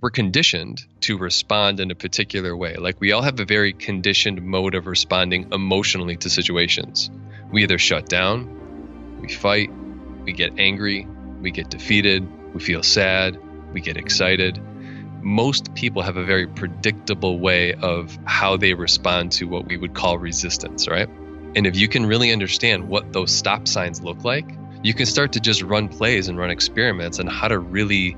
we're conditioned to respond in a particular way. Like we all have a very conditioned mode of responding emotionally to situations. We either shut down, we fight, we get angry, we get defeated, we feel sad, we get excited. Most people have a very predictable way of how they respond to what we would call resistance, right? And if you can really understand what those stop signs look like, you can start to just run plays and run experiments on how to really,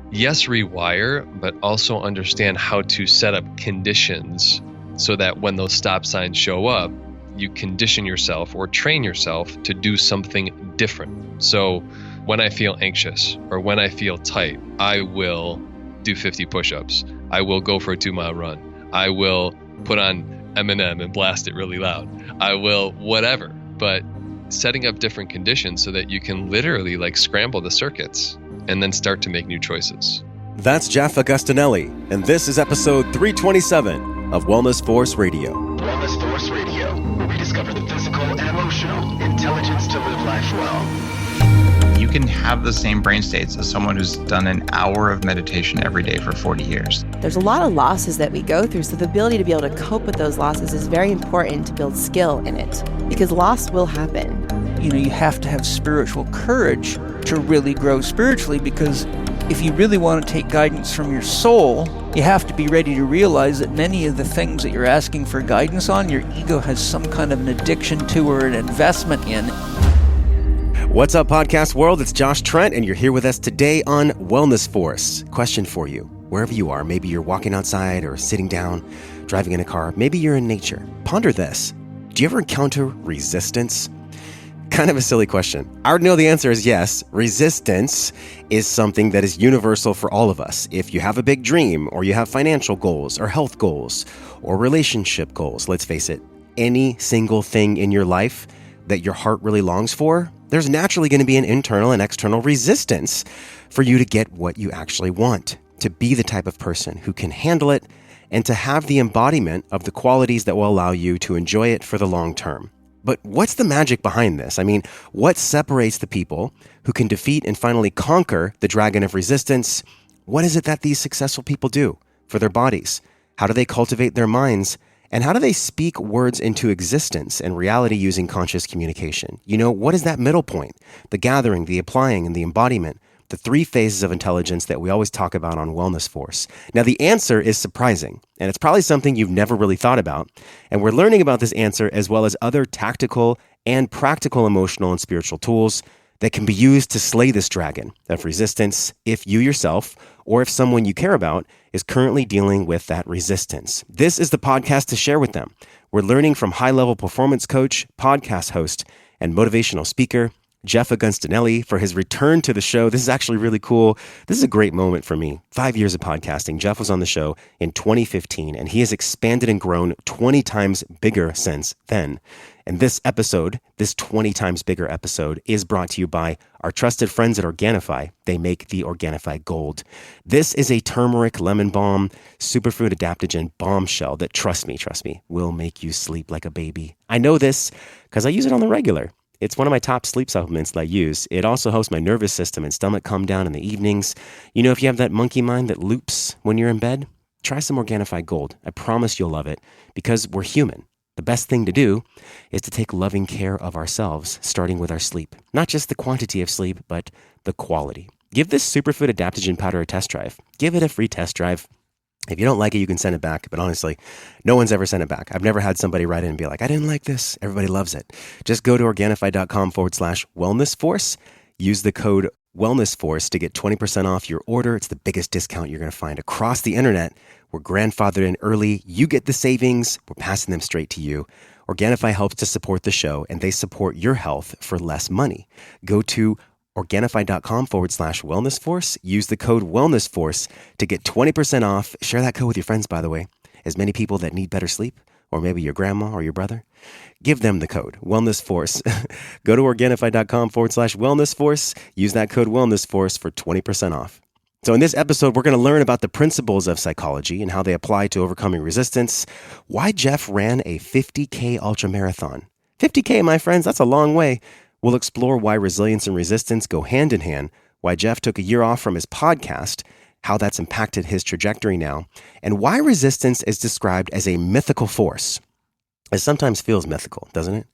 yes, rewire, but also understand how to set up conditions so that when those stop signs show up, you condition yourself or train yourself to do something different. So when I feel anxious or when I feel tight, I will do 50 push-ups. I will go for a 2-mile run. I will put on Eminem and blast it really loud. I will whatever, but setting up different conditions so that you can literally like scramble the circuits and then start to make new choices. That's Jeff Agostinelli, and this is episode 327 of Wellness Force Radio. Wellness Force Radio, where we discover the physical and emotional intelligence to live life well. You can have the same brain states as someone who's done an hour of meditation every day for 40 years. There's a lot of losses that we go through, so the ability to be able to cope with those losses is very important to build skill in it, because loss will happen. You have to have spiritual courage to really grow spiritually, because if you really want to take guidance from your soul, you have to be ready to realize that many of the things that you're asking for guidance on, your ego has some kind of an addiction to or an investment in. What's up, podcast world? It's Josh Trent, and you're here with us today on Wellness Force. Question for you. Wherever you are, maybe you're walking outside or sitting down, driving in a car, maybe you're in nature. Ponder this. Do you ever encounter resistance? Kind of a silly question. I already know the answer is yes. Resistance is something that is universal for all of us. If you have a big dream, or you have financial goals, or health goals, or relationship goals, let's face it, any single thing in your life that your heart really longs for, there's naturally going to be an internal and external resistance for you to get what you actually want, to be the type of person who can handle it, and to have the embodiment of the qualities that will allow you to enjoy it for the long term. But what's the magic behind this? I mean, what separates the people who can defeat and finally conquer the dragon of resistance? What is it that these successful people do for their bodies? How do they cultivate their minds? And how do they speak words into existence and reality using conscious communication? What is that middle point? The gathering, the applying, and the embodiment, the 3 phases of intelligence that we always talk about on Wellness Force. Now, the answer is surprising, and it's probably something you've never really thought about. And we're learning about this answer as well as other tactical and practical emotional and spiritual tools that can be used to slay this dragon of resistance if you yourself or if someone you care about is currently dealing with that resistance. This is the podcast to share with them. We're learning from high-level performance coach, podcast host, and motivational speaker, Jeff Agostinelli, for his return to the show. This is actually really cool. This is a great moment for me. 5 years of podcasting. Jeff was on the show in 2015, and he has expanded and grown 20 times bigger since then. And this episode, this 20 times bigger episode, is brought to you by our trusted friends at Organifi. They make the Organifi Gold. This is a turmeric lemon balm, superfood adaptogen bombshell that, trust me, will make you sleep like a baby. I know this because I use it on the regular. It's one of my top sleep supplements that I use. It also helps my nervous system and stomach calm down in the evenings. If you have that monkey mind that loops when you're in bed, try some Organifi Gold. I promise you'll love it because we're human. The best thing to do is to take loving care of ourselves, starting with our sleep. Not just the quantity of sleep, but the quality. Give this superfood adaptogen powder a test drive. Give it a free test drive. If you don't like it, you can send it back. But honestly, no one's ever sent it back. I've never had somebody write in and be like, I didn't like this. Everybody loves it. Just go to Organifi.com/wellnessforce. Use the code wellnessforce to get 20% off your order. It's the biggest discount you're going to find across the internet. We're grandfathered in early. You get the savings. We're passing them straight to you. Organifi helps to support the show, and they support your health for less money. Go to Organifi.com/wellnessforce. Use the code wellnessforce to get 20% off. Share that code with your friends, by the way. As many people that need better sleep, or maybe your grandma or your brother, give them the code wellnessforce. Go to Organifi.com/wellnessforce. Use that code wellnessforce for 20% off. So in this episode, we're going to learn about the principles of psychology and how they apply to overcoming resistance, why Jeff ran a 50K ultramarathon. 50K, my friends, that's a long way. We'll explore why resilience and resistance go hand in hand, why Jeff took a year off from his podcast, how that's impacted his trajectory now, and why resistance is described as a mythical force. It sometimes feels mythical, doesn't it?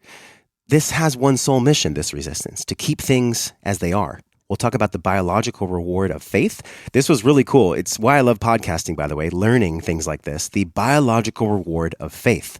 This has one sole mission, this resistance, to keep things as they are. We'll talk about the biological reward of faith. This was really cool. It's why I love podcasting, by the way, learning things like this. The biological reward of faith.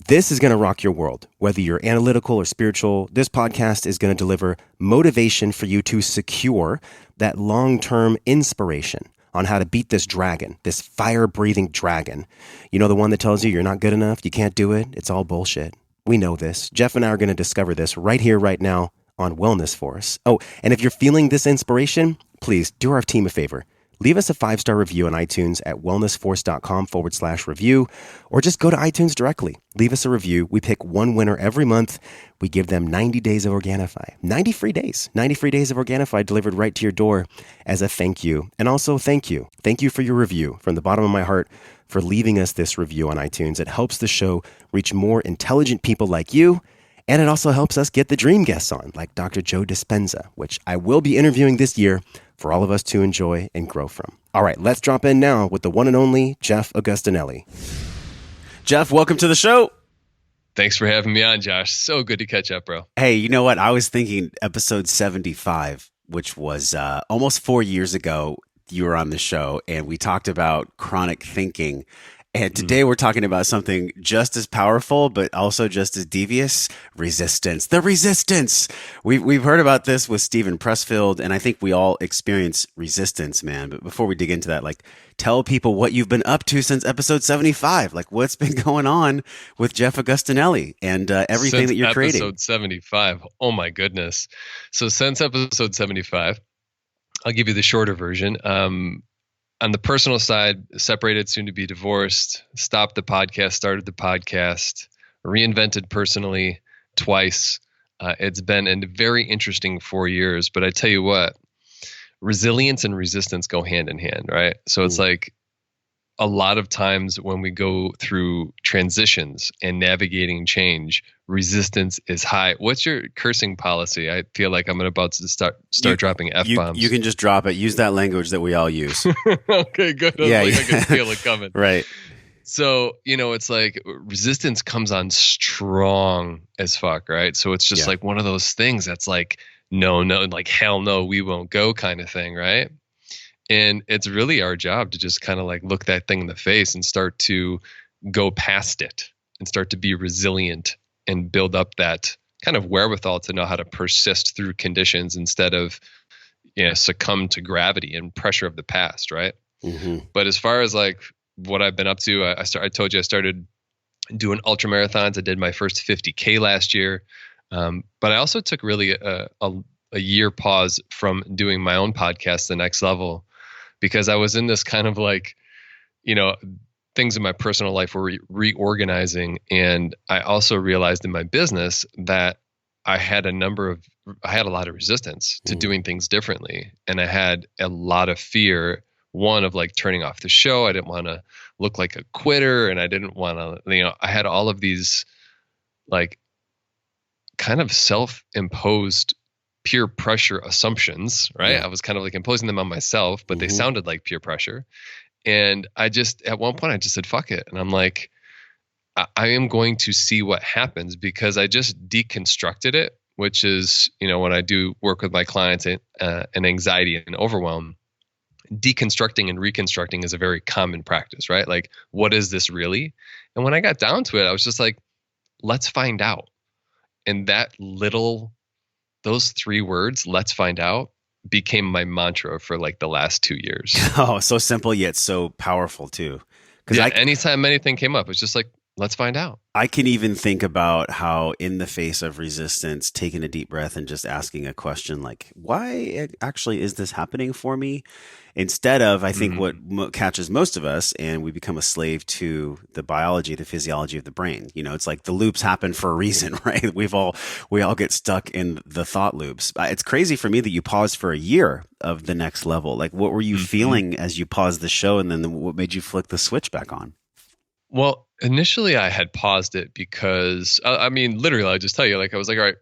This is going to rock your world. Whether you're analytical or spiritual, this podcast is going to deliver motivation for you to secure that long-term inspiration on how to beat this dragon, this fire-breathing dragon. You know, the one that tells you you're not good enough, you can't do it, it's all bullshit. We know this. Jeff and I are going to discover this right here, right now on Wellness Force. Oh, and if you're feeling this inspiration, please do our team a favor. Leave us a 5-star review on iTunes at wellnessforce.com/review, or just go to iTunes directly. Leave us a review. We pick one winner every month. We give them 90 days of Organifi. 90 free days. 90 free days of Organifi delivered right to your door as a thank you. And also, thank you. Thank you for your review from the bottom of my heart for leaving us this review on iTunes. It helps the show reach more intelligent people like you, and it also helps us get the dream guests on, like Dr. Joe Dispenza, which I will be interviewing this year for all of us to enjoy and grow from. All right, let's drop in now with the one and only Jeff Agostinelli. Jeff, welcome to the show. Thanks for having me on, Josh. So good to catch up, bro. Hey, you know what? I was thinking episode 75, which was almost 4 years ago, you were on the show, and we talked about chronic thinking. And today we're talking about something just as powerful, but also just as devious: resistance. The resistance. We've heard about this with Stephen Pressfield, and I think we all experience resistance, man. But before we dig into that, like, tell people what you've been up to since episode 75. Like, what's been going on with Jeff Agostinelli and everything since that you're creating. Episode 75. Oh my goodness. So since episode 75, I'll give you the shorter version. On the personal side, separated, soon to be divorced, stopped the podcast, started the podcast, reinvented personally twice. It's been a very interesting 4 years, but I tell you what, resilience and resistance go hand in hand, right? So it's like a lot of times when we go through transitions and navigating change, resistance is high. What's your cursing policy? I feel like I'm about to start dropping F-bombs. You can just drop it. Use that language that we all use. Okay, good. I can feel it coming. Right. So, it's like resistance comes on strong as fuck, right? So it's just like one of those things that's like, no, like hell no, we won't go kind of thing, right? And it's really our job to just kind of like look that thing in the face and start to go past it and start to be resilient and build up that kind of wherewithal to know how to persist through conditions instead of, succumb to gravity and pressure of the past, right? Mm-hmm. But as far as like what I've been up to, I told you I started doing ultra marathons. I did my first 50K last year. But I also took really a year pause from doing my own podcast, The Next Level, because I was in this kind of like, things in my personal life were reorganizing. And I also realized in my business that I had a lot of resistance to doing things differently. And I had a lot of fear, one of like turning off the show. I didn't want to look like a quitter. And I didn't want to, I had all of these like kind of self-imposed peer pressure assumptions, right? Yeah. I was kind of like imposing them on myself, but they sounded like peer pressure. And at one point I just said, fuck it. And I'm like, I am going to see what happens, because I just deconstructed it, which is, when I do work with my clients and anxiety and overwhelm, deconstructing and reconstructing is a very common practice, right? Like, what is this really? And when I got down to it, I was just like, let's find out. And those 3 words, let's find out, became my mantra for like the last 2 years. Oh, so simple yet so powerful too. Because anytime anything came up, it's just like, let's find out. I can even think about how in the face of resistance, taking a deep breath and just asking a question like, why actually is this happening for me? Instead of, I think what catches most of us, and we become a slave to the biology, the physiology of the brain. It's like the loops happen for a reason, right? we all get stuck in the thought loops. It's crazy for me that you paused for a year of The Next Level. Like, what were you feeling as you paused the show, and then what made you flick the switch back on? Well, initially I had paused it because, literally, I'll just tell you, like, I was like, all right,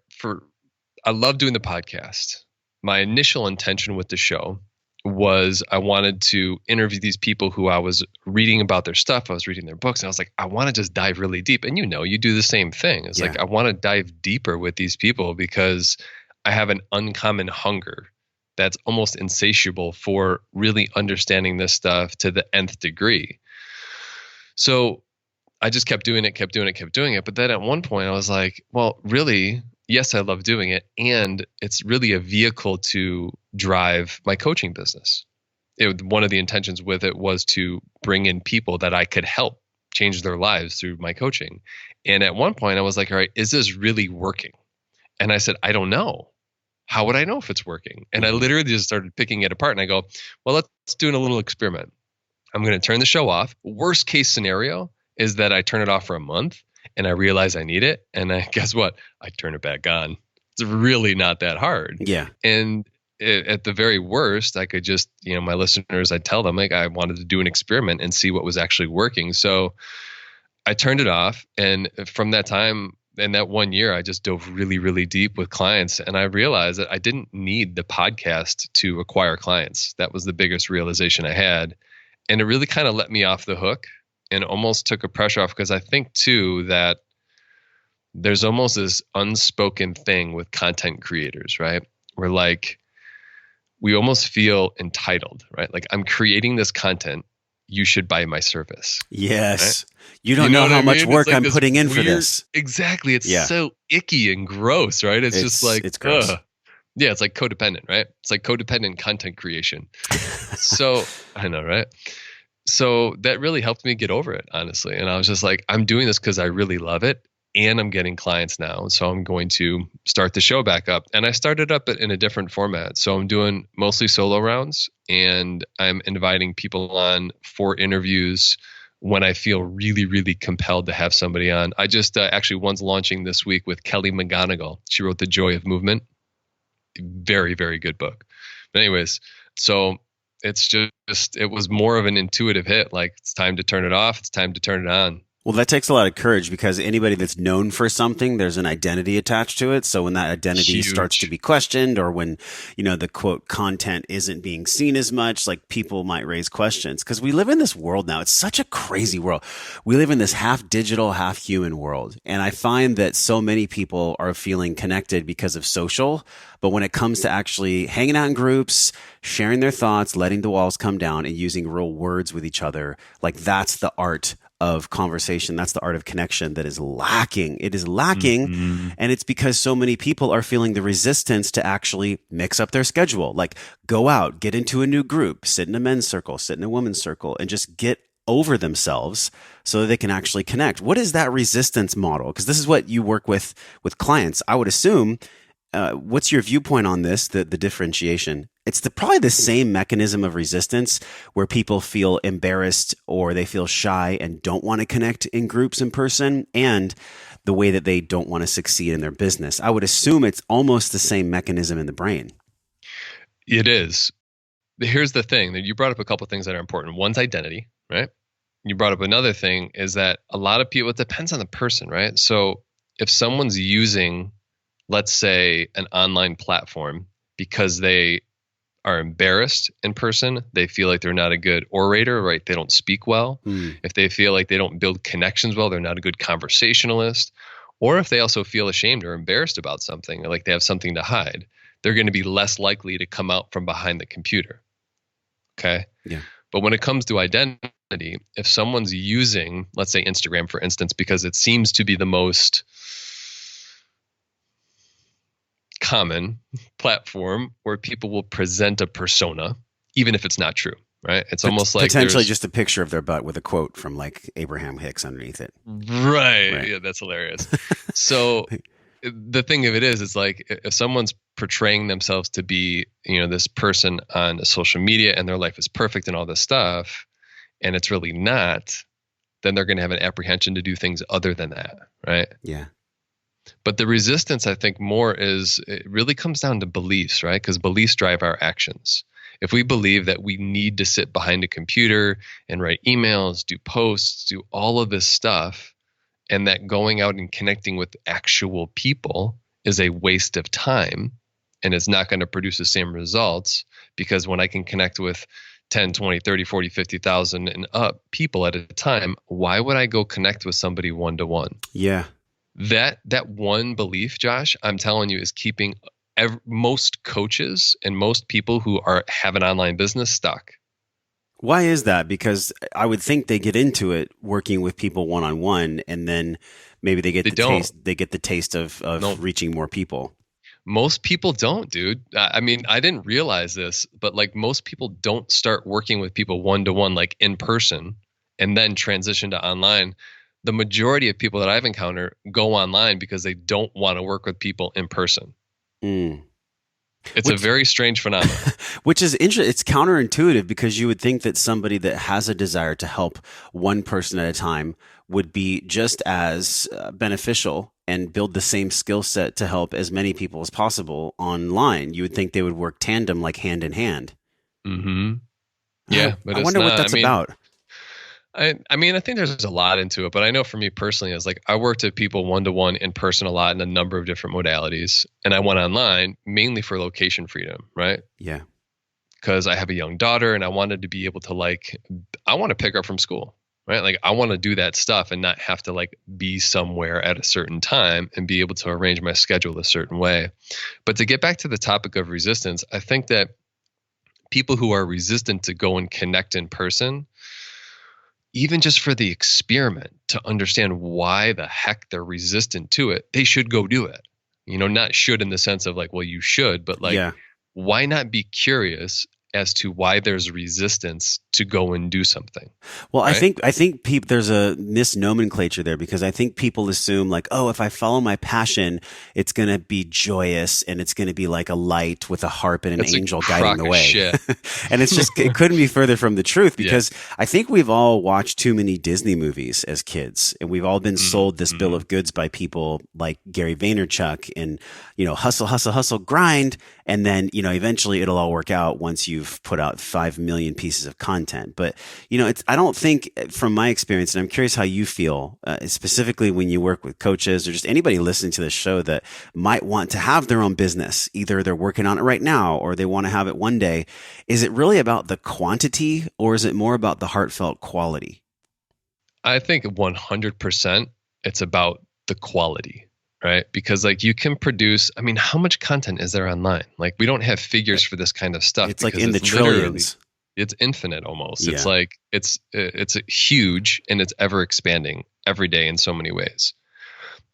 I love doing the podcast. My initial intention with the show was I wanted to interview these people who I was reading about their stuff. I was reading their books, and I was like, I want to just dive really deep. And you do the same thing. It's like, I want to dive deeper with these people because I have an uncommon hunger that's almost insatiable for really understanding this stuff to the nth degree. So I just kept doing it. But then at one point I was like, well, really, yes, I love doing it. And it's really a vehicle to drive my coaching business. One of the intentions with it was to bring in people that I could help change their lives through my coaching. And at one point I was like, all right, is this really working? And I said, I don't know. How would I know if it's working? And I literally just started picking it apart, and I go, well, let's do a little experiment. I'm going to turn the show off. Worst case scenario is that I turn it off for a month and I realize I need it. And guess what? I turn it back on. It's really not that hard. Yeah. And at the very worst, I could just, my listeners, I'd tell them like I wanted to do an experiment and see what was actually working. So I turned it off. And from that time, in that 1 year, I just dove really, really deep with clients. And I realized that I didn't need the podcast to acquire clients. That was the biggest realization I had. And it really kind of let me off the hook and almost took a pressure off, because I think too that there's almost this unspoken thing with content creators, right? Where like, we almost feel entitled, right? Like, I'm creating this content. You should buy my service. Yes. Right? You don't know how much work I'm putting in for this. Exactly. It's so icky and gross, right? It's just like, it's gross. Yeah, it's like codependent, right? It's like codependent content creation. So, I know, right? So that really helped me get over it, honestly. And I was just like, I'm doing this because I really love it. And I'm getting clients now. So I'm going to start the show back up. And I started up in a different format. So I'm doing mostly solo rounds, and I'm inviting people on for interviews when I feel really, really compelled to have somebody on. I just actually one's launching this week with Kelly Mcgonigal. She wrote The Joy of Movement. Very, very good book. But anyways, so it's just, it was more of an intuitive hit. Like, it's time to turn it off. It's time to turn it on. Well, that takes a lot of courage, because anybody that's known for something, there's an identity attached to it. So when that identity starts to be questioned, or when, the quote content isn't being seen as much, like, people might raise questions, because we live in this world now. It's such a crazy world. We live in this half digital, half human world. And I find that so many people are feeling connected because of social. But when it comes to actually hanging out in groups, sharing their thoughts, letting the walls come down, and using real words with each other, like, that's the art of conversation. That's the art of connection that is lacking. It is lacking. Mm-hmm. And it's because so many people are feeling the resistance to actually mix up their schedule. Like, go out, get into a new group, sit in a men's circle, sit in a women's circle, and just get over themselves so that they can actually connect. What is that resistance model? Because this is what you work with clients. I would assume, what's your viewpoint on this, the differentiation? It's probably the same mechanism of resistance where people feel embarrassed or they feel shy and don't want to connect in groups in person, and the way that they don't want to succeed in their business. I would assume it's almost the same mechanism in the brain. It is. Here's the thing that you brought up a couple of things that are important. One's identity, right? You brought up another thing is that a lot of people, it depends on the person, right? So if someone's using, let's say, an online platform because they are embarrassed in person, they feel like they're not a good orator, right? They don't speak well. If they feel like they don't build connections well, they're not a good conversationalist. Or if they also feel ashamed or embarrassed about something, or like they have something to hide, they're going to be less likely to come out from behind the computer. Okay? Yeah. But when it comes to identity, if someone's using, let's say, Instagram, for instance, because it seems to be the most common platform where people will present a persona, even if it's not true, right? It's almost like potentially just a picture of their butt with a quote from like Abraham Hicks underneath it. Right. Yeah, that's hilarious. So the thing of it is, it's like if someone's portraying themselves to be, this person on social media and their life is perfect and all this stuff, and it's really not, then they're going to have an apprehension to do things other than that, right? Yeah. But the resistance, I think, more is it really comes down to beliefs, right? Because beliefs drive our actions. If we believe that we need to sit behind a computer and write emails, do posts, do all of this stuff, and that going out and connecting with actual people is a waste of time and it's not going to produce the same results because when I can connect with 10, 20, 30, 40, 50,000 and up people at a time, why would I go connect with somebody one-to-one? Yeah. That one belief, Josh, I'm telling you, is keeping most coaches and most people who have an online business stuck. Why is that? Because I would think they get into it working with people one-on-one, and then maybe they get the taste of reaching more people. Most people don't, dude. I mean, I didn't realize this, but like most people don't start working with people one-to-one, like in person, and then transition to online. The majority of people that I've encountered go online because they don't want to work with people in person. It's a very strange phenomenon. Which is interesting. It's counterintuitive, because you would think that somebody that has a desire to help one person at a time would be just as beneficial and build the same skill set to help as many people as possible online. You would think they would work tandem, like hand in hand. Mm-hmm. Yeah, but I wonder what that's about. I mean, I think there's a lot into it, but I know for me personally, it's like I worked with people one-to-one in person a lot in a number of different modalities, and I went online mainly for location freedom, right? Yeah. Because I have a young daughter, and I wanted to be able to I want to pick her up from school, right? Like I want to do that stuff and not have to like be somewhere at a certain time and be able to arrange my schedule a certain way. But to get back to the topic of resistance, I think that people who are resistant to go and connect in person, even just for the experiment, to understand why the heck they're resistant to it, they should go do it. You know, not should in the sense of like, well, you should, but like, why not be curious as to why there's resistance to go and do something? Well, right? I think there's a misnomenclature there, because I think people assume like, oh, if I follow my passion, it's going to be joyous and it's going to be like a light with a harp and an angel guiding the way. And it's just, it couldn't be further from the truth, because I think we've all watched too many Disney movies as kids, and we've all been sold this bill of goods by people like Gary Vaynerchuk, and, you know, hustle, hustle, hustle, grind. And then, you know, eventually it'll all work out once you've put out 5 million pieces of content. But, you know, I don't think, from my experience, and I'm curious how you feel, specifically when you work with coaches or just anybody listening to this show that might want to have their own business, either they're working on it right now or they want to have it one day. Is it really about the quantity, or is it more about the heartfelt quality? I think 100% it's about the quality. Right? Because like you can produce, I mean, how much content is there online? Like we don't have figures for this kind of stuff. It's like in the trillions. It's infinite almost. Yeah. It's like, it's huge, and it's ever expanding every day in so many ways.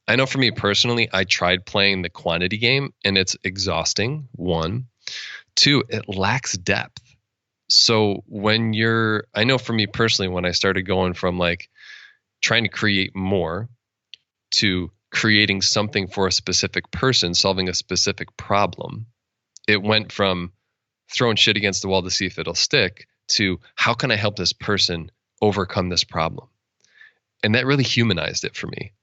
I know for me personally, I tried playing the quantity game, and it's exhausting. 1, 2, it lacks depth. So I know for me personally, when I started going from like trying to create more to creating something for a specific person, solving a specific problem, it went from throwing shit against the wall to see if it'll stick to how can I help this person overcome this problem? And that really humanized it for me,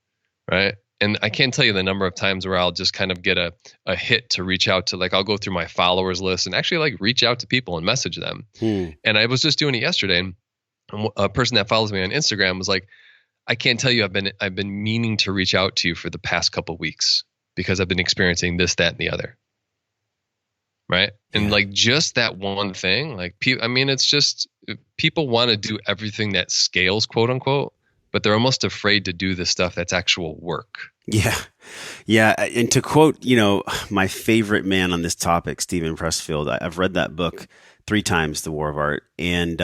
right? And I can't tell you the number of times where I'll just kind of get a hit to reach out to, like, I'll go through my followers list and actually like reach out to people and message them. And I was just doing it yesterday, and a person that follows me on Instagram was like, I can't tell you, I've been meaning to reach out to you for the past couple of weeks because I've been experiencing this, that, and the other. Right. And like just that one thing, like, I mean, it's just people want to do everything that scales, quote unquote, but they're almost afraid to do the stuff that's actual work. Yeah. Yeah. And to quote, you know, my favorite man on this topic, Stephen Pressfield, I've read that book 3 times, The War of Art. And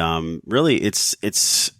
really, it's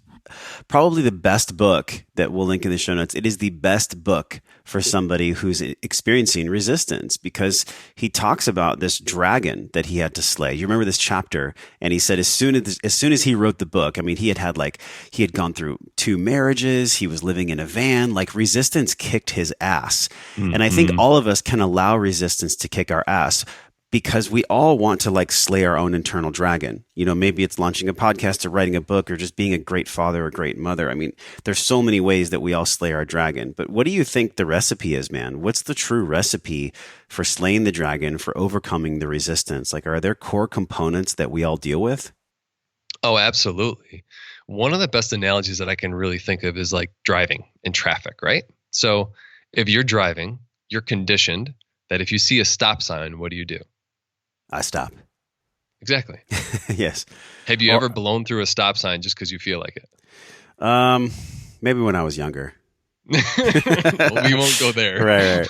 probably the best book that we'll link in the show notes. It is the best book for somebody who's experiencing resistance, because he talks about this dragon that he had to slay. You remember this chapter? And he said as soon as he wrote the book, I mean, he had gone through 2 marriages. He was living in a van. Like, resistance kicked his ass. Mm-hmm. And I think all of us can allow resistance to kick our ass, because we all want to like slay our own internal dragon. You know, maybe it's launching a podcast or writing a book or just being a great father or great mother. I mean, there's so many ways that we all slay our dragon. But what do you think the recipe is, man? What's the true recipe for slaying the dragon, for overcoming the resistance? Like, are there core components that we all deal with? Oh, absolutely. One of the best analogies that I can really think of is like driving in traffic, right? So if you're driving, you're conditioned that if you see a stop sign, what do? I stop. Exactly. Yes. Have you ever blown through a stop sign just because you feel like it? Maybe when I was younger. Well, we won't go there. Right.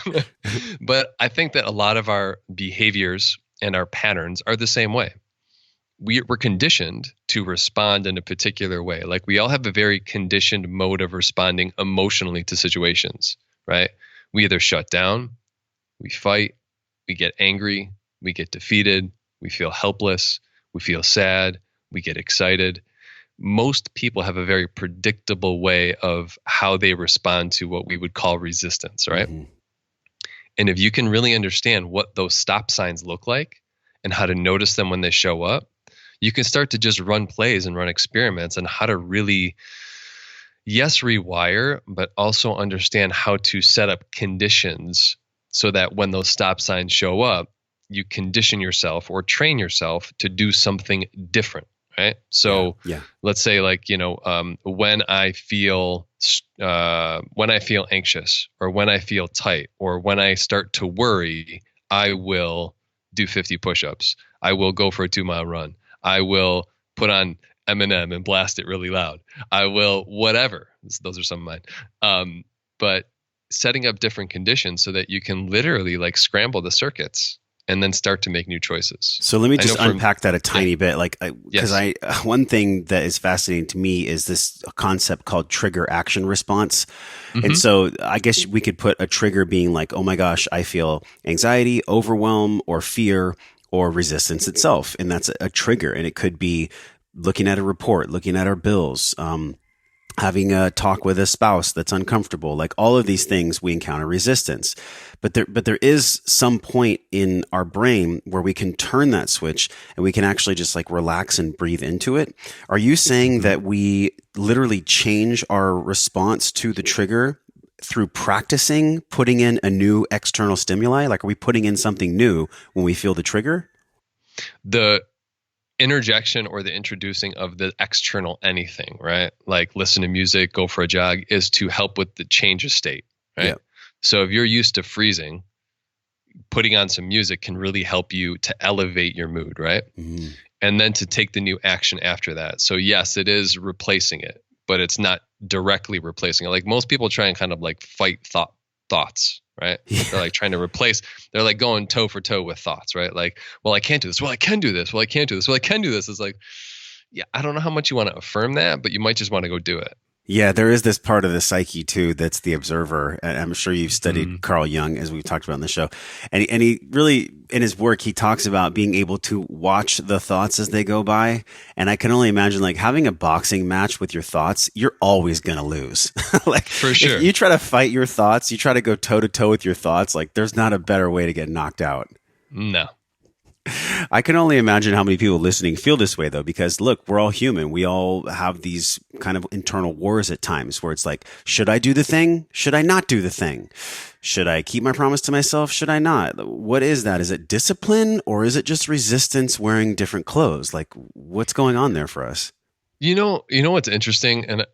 But I think that a lot of our behaviors and our patterns are the same way. We're conditioned to respond in a particular way. Like we all have a very conditioned mode of responding emotionally to situations, right? We either shut down, we fight, we get angry, we get defeated, we feel helpless, we feel sad, we get excited. Most people have a very predictable way of how they respond to what we would call resistance, right? Mm-hmm. And if you can really understand what those stop signs look like and how to notice them when they show up, you can start to just run plays and run experiments on how to really, yes, rewire, but also understand how to set up conditions so that when those stop signs show up, you condition yourself or train yourself to do something different, right? So let's say when I feel anxious or when I feel tight or when I start to worry, I will do 50 push-ups. I will go for a 2-mile run. I will put on Eminem and blast it really loud. I will whatever. Those are some of mine. But setting up different conditions so that you can literally like scramble the circuits and then start to make new choices. So let me just unpack that a tiny bit. Because one thing that is fascinating to me is this concept called trigger action response. Mm-hmm. And so I guess we could put a trigger being like, oh my gosh, I feel anxiety, overwhelm, or fear, or resistance itself. And that's a trigger. And it could be looking at a report, looking at our bills, having a talk with a spouse that's uncomfortable. Like all of these things, we encounter resistance. But there is some point in our brain where we can turn that switch and we can actually just like relax and breathe into it. Are you saying that we literally change our response to the trigger through practicing putting in a new external stimuli? Like, are we putting in something new when we feel the trigger? The interjection or the introducing of the external anything, right? Like listen to music, go for a jog, is to help with the change of state, right? Yep. So if you're used to freezing, putting on some music can really help you to elevate your mood, right? Mm. And then to take the new action after that. So yes, it is replacing it, but it's not directly replacing it. Like most people try and kind of like fight thoughts, right? Yeah. They're like trying to replace, they're like going toe for toe with thoughts, right? Like, well, I can't do this. Well, I can do this. Well, I can't do this. Well, I can do this. It's like, yeah, I don't know how much you want to affirm that, but you might just want to go do it. Yeah, there is this part of the psyche too that's the observer. And I'm sure you've studied Carl Jung, as we've talked about on the show. And he really, in his work, he talks about being able to watch the thoughts as they go by. And I can only imagine like having a boxing match with your thoughts, you're always going to lose. Like for sure. If you try to fight your thoughts, you try to go toe to toe with your thoughts, like there's not a better way to get knocked out. No. I can only imagine how many people listening feel this way, though, because look, we're all human. We all have these kind of internal wars at times where it's like, should I do the thing? Should I not do the thing? Should I keep my promise to myself? Should I not? What is that? Is it discipline or is it just resistance wearing different clothes? Like what's going on there for us? You know what's interesting? And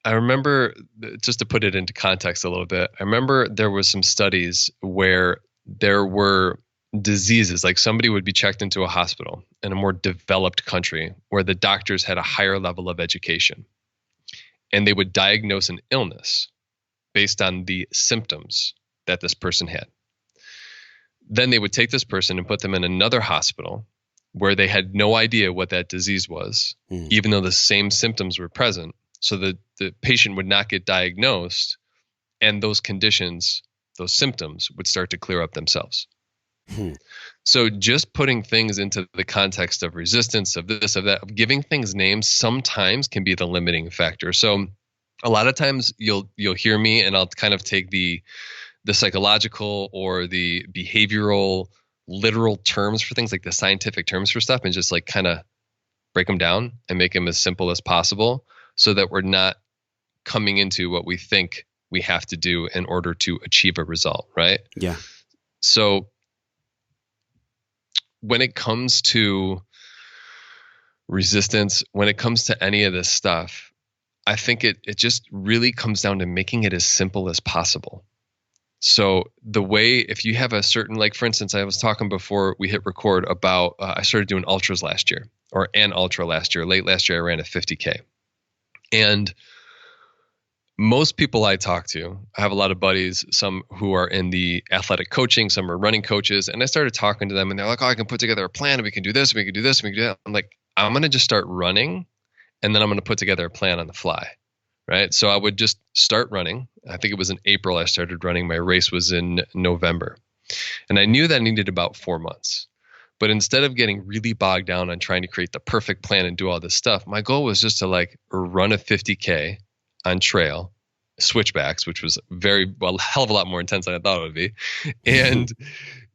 I remember, just to put it into context a little bit, I remember there was some studies where there were diseases, like somebody would be checked into a hospital in a more developed country where the doctors had a higher level of education, and they would diagnose an illness based on the symptoms that this person had. Then they would take this person and put them in another hospital where they had no idea what that disease was, even though the same symptoms were present, so that the patient would not get diagnosed, and those conditions, those symptoms would start to clear up themselves. So just putting things into the context of resistance, of this, of that, of giving things names sometimes can be the limiting factor. So a lot of times you'll hear me and I'll kind of take the psychological or the behavioral literal terms for things, like the scientific terms for stuff, and just like kind of break them down and make them as simple as possible so that we're not coming into what we think we have to do in order to achieve a result, right? Yeah. So when it comes to resistance, when it comes to any of this stuff, I think it just really comes down to making it as simple as possible. So the way, if you have a certain, like for instance, I was talking before we hit record about, I started doing ultras last year, or an ultra last year. Late last year, I ran a 50K. And most people I talk to, I have a lot of buddies, some who are in the athletic coaching, some are running coaches. And I started talking to them and they're like, oh, I can put together a plan and we can do this, and we can do this, and we can do that. I'm like, I'm going to just start running and then I'm going to put together a plan on the fly. Right. So I would just start running. I think it was in April I started running. My race was in November. And I knew that I needed about 4 months. But instead of getting really bogged down on trying to create the perfect plan and do all this stuff, my goal was just to like run a 50K on trail, switchbacks, which was a hell of a lot more intense than I thought it would be. And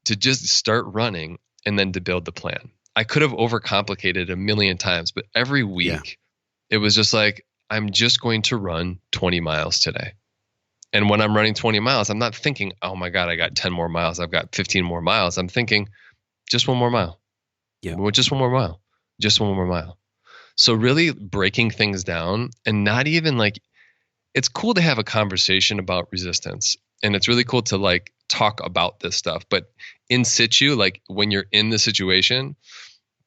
to just start running and then to build the plan. I could have overcomplicated it a million times, but every week it was just like, I'm just going to run 20 miles today. And when I'm running 20 miles, I'm not thinking, oh my God, I got 10 more miles. I've got 15 more miles. I'm thinking just one more mile. Yeah. Well, just one more mile. Just one more mile. So really breaking things down and not even like, it's cool to have a conversation about resistance. And it's really cool to like talk about this stuff, but in situ, like when you're in the situation,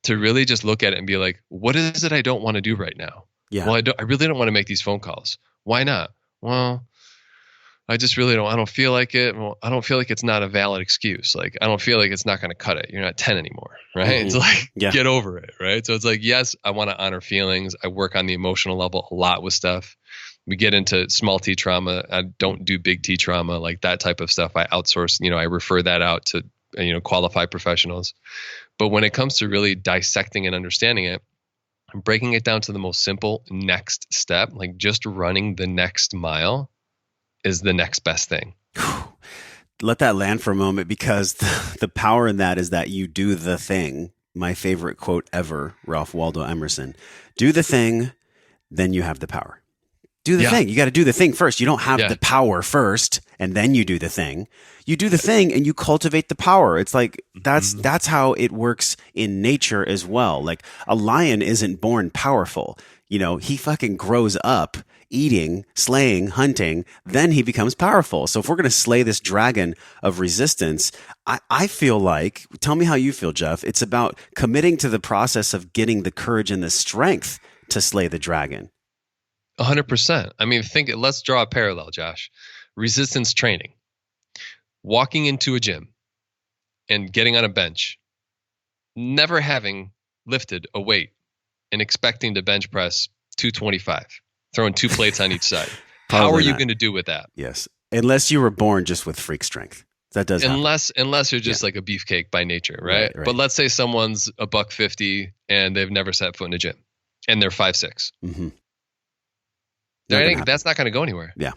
to really just look at it and be like, what is it I don't want to do right now? Yeah. Well, I really don't want to make these phone calls. Why not? Well, I just really don't. I don't feel like it. Well, I don't feel like it's not a valid excuse. Like, I don't feel like it's not going to cut it. You're not 10 anymore, right? Mm-hmm. It's like, get over it, right? So it's like, yes, I want to honor feelings. I work on the emotional level a lot with stuff. We get into small T trauma. I don't do big T trauma, like that type of stuff. I outsource, I refer that out to, qualified professionals. But when it comes to really dissecting and understanding it, I'm breaking it down to the most simple next step, like just running the next mile is the next best thing. Let that land for a moment, because the power in that is that you do the thing. My favorite quote ever, Ralph Waldo Emerson, do the thing, then you have the power. Do the thing. You got to do the thing first. You don't have the power first and then you do the thing. You do the thing and you cultivate the power. It's like that's how it works in nature as well. Like a lion isn't born powerful. He fucking grows up eating, slaying, hunting, then he becomes powerful. So if we're going to slay this dragon of resistance, I feel like, tell me how you feel, Jeff, it's about committing to the process of getting the courage and the strength to slay the dragon. 100%. I mean, let's draw a parallel, Josh. Resistance training. Walking into a gym and getting on a bench, never having lifted a weight and expecting to bench press 225, throwing 2 plates on each side. How are you going to do with that? Yes. Unless you were born just with freak strength. That does happen. Unless you're just like a beefcake by nature, right? Right. But let's say someone's $150 and they've never set foot in a gym and they're 5'6". Mm-hmm. That's not going to go anywhere. Yeah.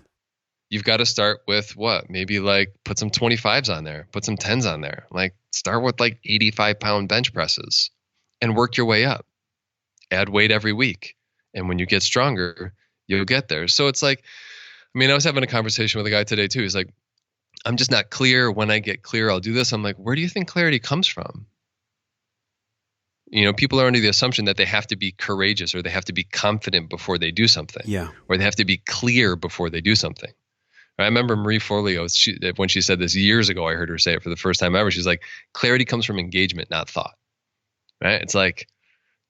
You've got to start with what? Maybe like put some 25s on there, put some 10s on there. Like start with like 85-pound bench presses and work your way up. Add weight every week. And when you get stronger, you'll get there. So it's like, I was having a conversation with a guy today too. He's like, I'm just not clear. When I get clear, I'll do this. I'm like, where do you think clarity comes from? People are under the assumption that they have to be courageous or they have to be confident before they do something. Yeah. Or they have to be clear before they do something. I remember Marie Forleo, when she said this years ago, I heard her say it for the first time ever. She's like, clarity comes from engagement, not thought. Right? It's like,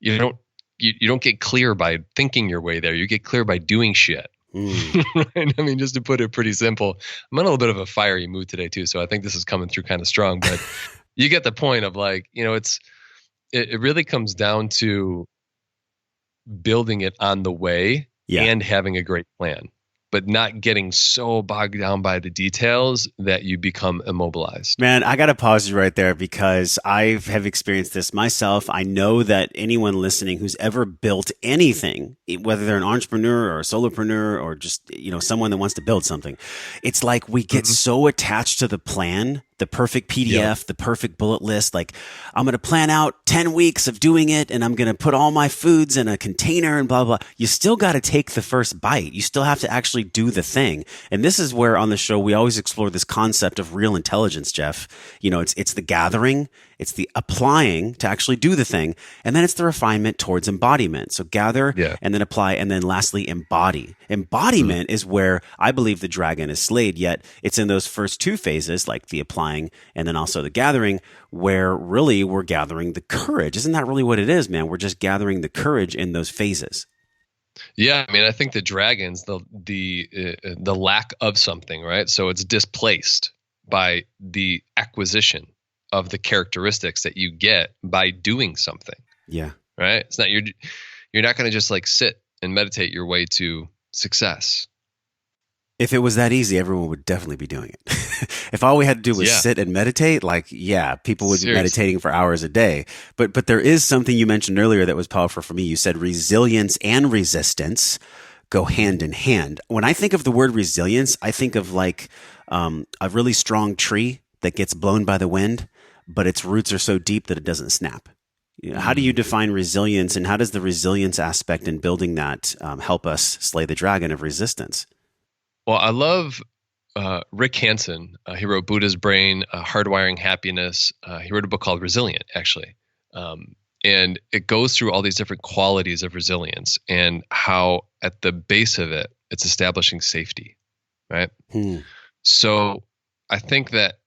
you don't get clear by thinking your way there. You get clear by doing shit. Right? Just to put it pretty simple, I'm in a little bit of a fiery mood today too. So I think this is coming through kind of strong, but you get the point of like, it really comes down to building it on the way and having a great plan, but not getting so bogged down by the details that you become immobilized. Man, I got to pause you right there because I have experienced this myself. I know that anyone listening who's ever built anything, whether they're an entrepreneur or a solopreneur or just, someone that wants to build something, it's like we get so attached to the plan, the perfect PDF, the perfect bullet list. Like I'm going to plan out 10 weeks of doing it and I'm going to put all my foods in a container and blah, blah. You still got to take the first bite. You still have to actually do the thing. And this is where on the show, we always explore this concept of real intelligence, Jeff. It's the gathering it's the applying to actually do the thing, and then it's the refinement towards embodiment. So gather and then apply, and then lastly embody. Embodiment is where I believe the dragon is slayed, yet it's in those first two phases, like the applying and then also the gathering, where really we're gathering the courage. Isn't that really what it is, man? We're just gathering the courage in those phases. Yeah, I mean, I think the dragon's the lack of something, right? So it's displaced by the acquisition of the characteristics that you get by doing something. Yeah. Right? It's not you're not going to just like sit and meditate your way to success. If it was that easy, everyone would definitely be doing it. If all we had to do was sit and meditate, people would be meditating for hours a day. But there is something you mentioned earlier that was powerful for me. You said resilience and resistance go hand in hand. When I think of the word resilience, I think of a really strong tree that gets blown by the wind, but its roots are so deep that it doesn't snap. How do you define resilience, and how does the resilience aspect in building that help us slay the dragon of resistance? Well, I love Rick Hansen. He wrote Buddha's Brain, Hardwiring Happiness. He wrote a book called Resilient, actually. And it goes through all these different qualities of resilience and how at the base of it, it's establishing safety, right? So I think that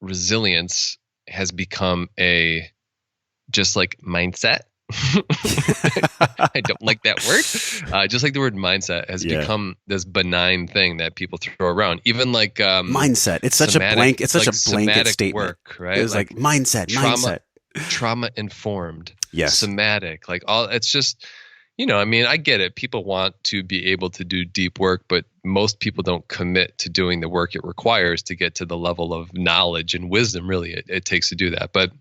resilience has become just like mindset. I don't like that word. Just like the word mindset has become this benign thing that people throw around. Even like mindset. It's such a blank. It's such a blanket statement. Work, right? It's like mindset. Trauma informed. Yes. Somatic. Like all. It's just. I mean, I get it. People want to be able to do deep work, but most people don't commit to doing the work it requires to get to the level of knowledge and wisdom really it takes to do that. But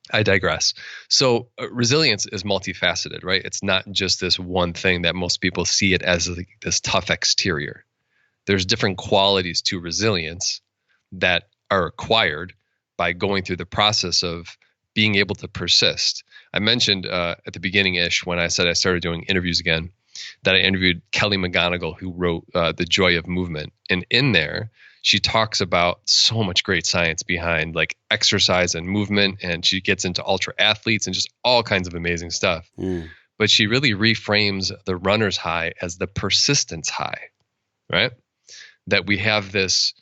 I digress. So resilience is multifaceted, right? It's not just this one thing that most people see it as this tough exterior. There's different qualities to resilience that are acquired by going through the process of being able to persist. I mentioned at the beginning-ish when I said I started doing interviews again, that I interviewed Kelly Mcgonigal, who wrote The Joy of Movement. And in there, she talks about so much great science behind like exercise and movement, and she gets into ultra athletes and just all kinds of amazing stuff. But she really reframes the runner's high as the persistence high, right? That we have this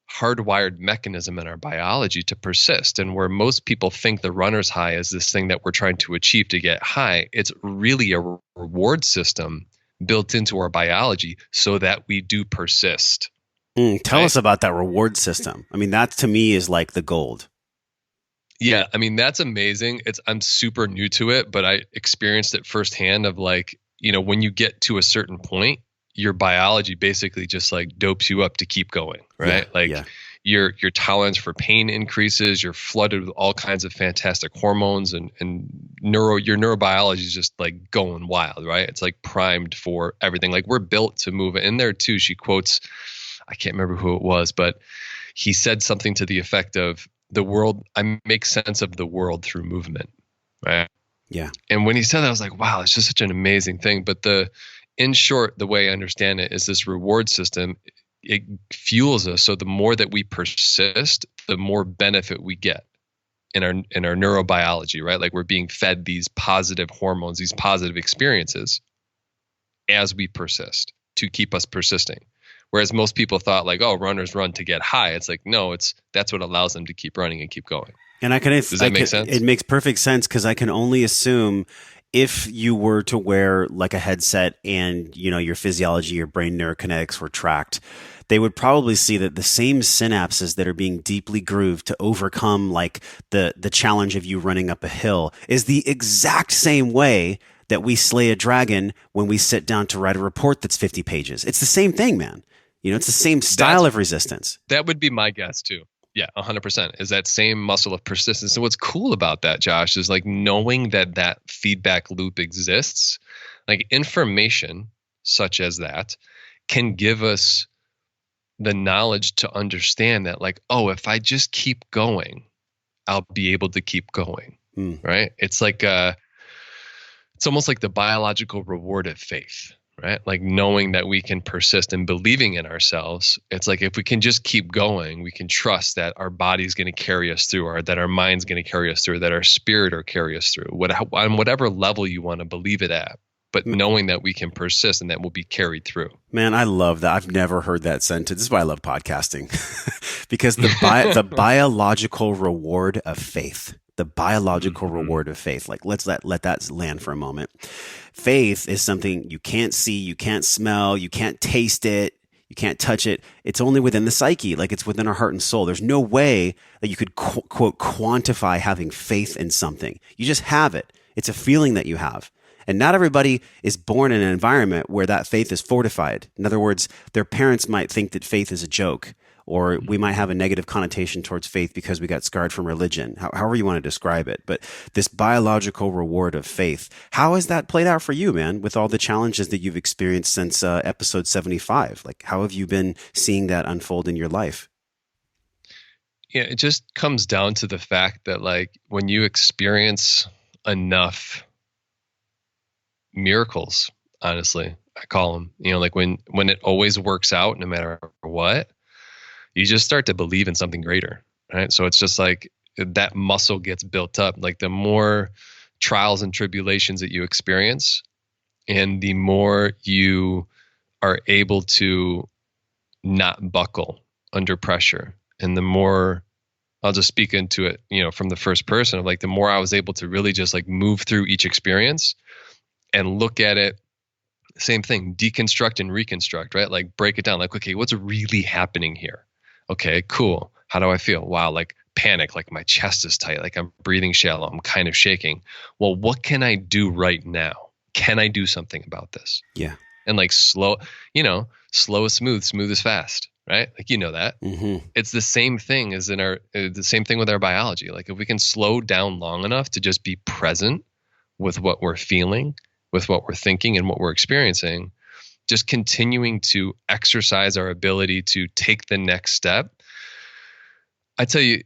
hardwired mechanism in our biology to persist. And where most people think the runner's high is this thing that we're trying to achieve to get high, it's really a reward system built into our biology so that we do persist. Tell us about that reward system. I mean, that to me is like the gold. Yeah, I mean, that's amazing. I'm super new to it, but I experienced it firsthand of like, when you get to a certain point, your biology basically just like dopes you up to keep going, right? Your tolerance for pain increases, you're flooded with all kinds of fantastic hormones and your neurobiology is just like going wild, right? It's like primed for everything. Like we're built to move. In there too, she quotes, I can't remember who it was, but he said something to the effect of I make sense of the world through movement, right? Yeah. And when he said that, I was like, wow, it's just such an amazing thing. But in short, the way I understand it is this reward system, it fuels us. So the more that we persist, the more benefit we get in our neurobiology, right? Like we're being fed these positive hormones, these positive experiences as we persist to keep us persisting. Whereas most people thought like, oh, runners run to get high. It's like, no, that's what allows them to keep running and keep going. And does that make sense? It makes perfect sense because I can only assume if you were to wear like a headset and, your physiology, your brain neurokinetics were tracked, they would probably see that the same synapses that are being deeply grooved to overcome like the challenge of you running up a hill is the exact same way that we slay a dragon when we sit down to write a report that's 50 pages. It's the same thing, man. It's the same style of resistance. That would be my guess too. Yeah, 100% is that same muscle of persistence. And what's cool about that, Josh, is like knowing that feedback loop exists, like information such as that can give us the knowledge to understand that like, oh, if I just keep going, I'll be able to keep going, right? It's like, it's almost like the biological reward of faith, right? Like knowing that we can persist and believing in ourselves. It's like if we can just keep going, we can trust that our body's going to carry us through, or that our mind's going to carry us through, that our spirit will carry us through, on whatever level you want to believe it at. But knowing that we can persist and that we'll be carried through. Man, I love that. I've never heard that sentence. This is why I love podcasting, because the biological reward of faith. The biological reward of faith. Like, let's let that land for a moment. Faith is something you can't see, you can't smell, you can't taste it, you can't touch it. It's only within the psyche, like it's within our heart and soul. There's no way that you could quote quantify having faith in something. You just have it. It's a feeling that you have. And not everybody is born in an environment where that faith is fortified. In other words, their parents might think that faith is a joke, or we might have a negative connotation towards faith because we got scarred from religion, however you want to describe it. But this biological reward of faith, how has that played out for you, man, with all the challenges that you've experienced since episode 75? Like, how have you been seeing that unfold in your life? Yeah, it just comes down to the fact that, like, when you experience enough miracles, honestly, I call them, like when it always works out no matter what, you just start to believe in something greater, right? So it's just like that muscle gets built up. Like the more trials and tribulations that you experience, and the more you are able to not buckle under pressure, and the more, I'll just speak into it, from the first person of like, the more I was able to really just like move through each experience and look at it, same thing, deconstruct and reconstruct, right? Like break it down, like, okay, what's really happening here? Okay, cool. How do I feel? Wow, like panic, like my chest is tight, like I'm breathing shallow, I'm kind of shaking. Well, what can I do right now? Can I do something about this? Yeah. And like slow is smooth, smooth is fast, right? Like, that. Mm-hmm. It's the same thing as the same thing with our biology. Like if we can slow down long enough to just be present with what we're feeling, with what we're thinking and what we're experiencing, just continuing to exercise our ability to take the next step. I tell you,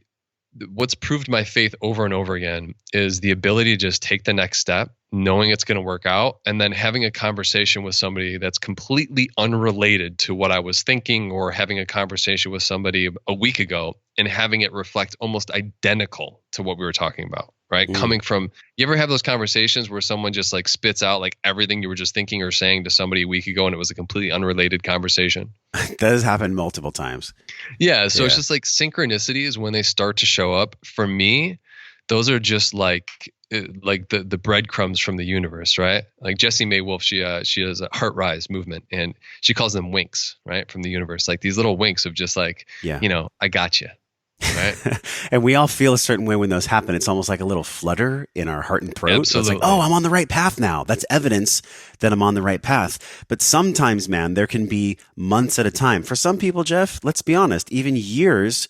what's proved my faith over and over again is the ability to just take the next step, knowing it's going to work out, and then having a conversation with somebody that's completely unrelated to what I was thinking, or having a conversation with somebody a week ago and having it reflect almost identical to what we were talking about, right? Mm. Coming from, you ever have those conversations where someone just like spits out like everything you were just thinking or saying to somebody a week ago, and it was a completely unrelated conversation? That has happened multiple times. Yeah. So it's just like synchronicities when they start to show up. For me, those are just like the breadcrumbs from the universe, right? Like Jessie May Wolf, she has a Heart Rise movement, and she calls them winks, right, from the universe. Like these little winks of just like, I got you, right? And we all feel a certain way when those happen. It's almost like a little flutter in our heart and throat. Absolutely. So it's like, oh, I'm on the right path now. That's evidence that I'm on the right path. But sometimes, man, there can be months at a time. For some people, Jeff, let's be honest, even years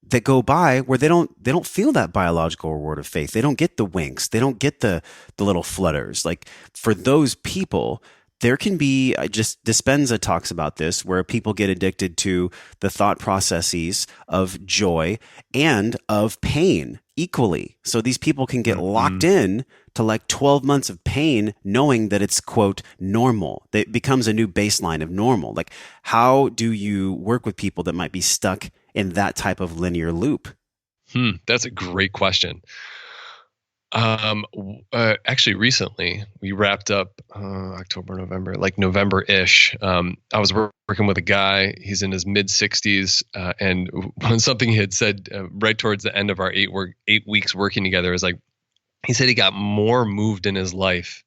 that go by where they don't feel that biological reward of faith. They don't get the winks. They don't get the little flutters. Like for those people, there can be, just Dispenza talks about this, where people get addicted to the thought processes of joy and of pain equally. So these people can get locked in to like 12 months of pain, knowing that it's, quote, normal. It becomes a new baseline of normal. Like, how do you work with people that might be stuck in that type of linear loop? That's a great question. Actually, recently we wrapped up October, November, like November-ish. I was working with a guy. He's in his mid-60s, and something he had said right towards the end of our 8 weeks working together is like, he said he got more moved in his life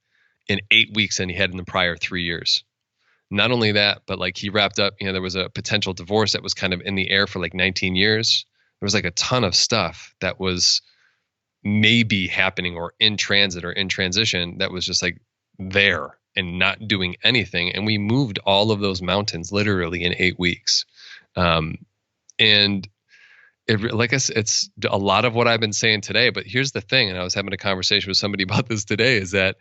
in 8 weeks than he had in the prior 3 years. Not only that, but like he wrapped up, there was a potential divorce that was kind of in the air for like 19 years. There was like a ton of stuff that was maybe happening or in transit or in transition that was just like there and not doing anything. And we moved all of those mountains literally in 8 weeks. And like I said, it's a lot of what I've been saying today, but here's the thing. And I was having a conversation with somebody about this today, is that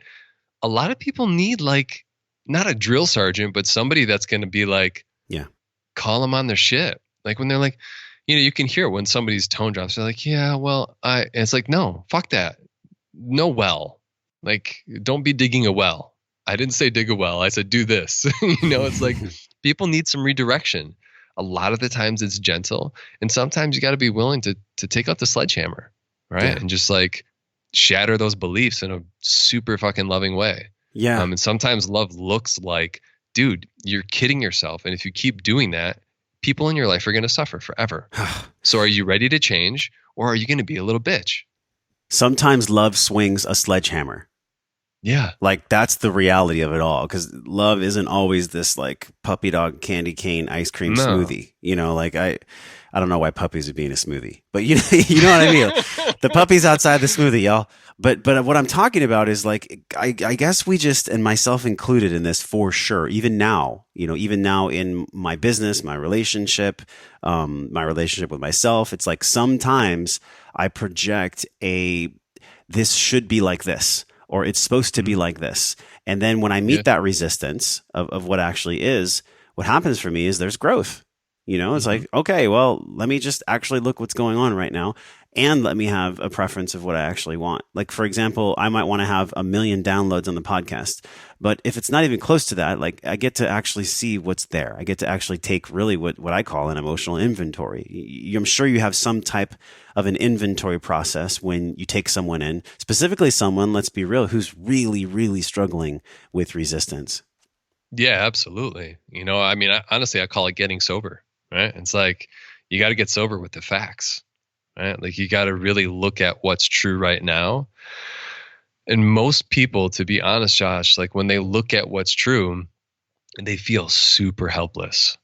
a lot of people need like, not a drill sergeant, but somebody that's going to be like, call them on their shit. Like when they're like, you can hear when somebody's tone drops, they're like, it's like, no, fuck that. No well. Like, don't be digging a well. I didn't say dig a well. I said do this. It's like people need some redirection. A lot of the times it's gentle, and sometimes you got to be willing to take out the sledgehammer, right? Yeah. And just like shatter those beliefs in a super fucking loving way. Yeah. And sometimes love looks like, dude, you're kidding yourself. And if you keep doing that, people in your life are going to suffer forever. So are you ready to change, or are you going to be a little bitch? Sometimes love swings a sledgehammer. Yeah. Like that's the reality of it all. Because love isn't always this like puppy dog candy cane ice cream smoothie. Like I don't know why puppies would be in a smoothie, but you know what I mean? The puppy's outside the smoothie, y'all. But what I'm talking about is like, I guess we just, and myself included in this for sure, even now in my business, my relationship with myself, it's like sometimes I project this should be like this, or it's supposed to be like this. And then when I meet that resistance of what actually is, what happens for me is there's growth. It's like, okay, well, let me just actually look what's going on right now, and let me have a preference of what I actually want. Like, for example, I might want to have 1 million downloads on the podcast, but if it's not even close to that, like I get to actually see what's there. I get to actually take really what I call an emotional inventory. I'm sure you have some type of an inventory process when you take someone in, specifically someone, let's be real, who's really, really struggling with resistance. Yeah, absolutely. Honestly, I call it getting sober. Right? It's like you got to get sober with the facts, right? Like you got to really look at what's true right now. And most people, to be honest, Josh, like when they look at what's true, they feel super helpless.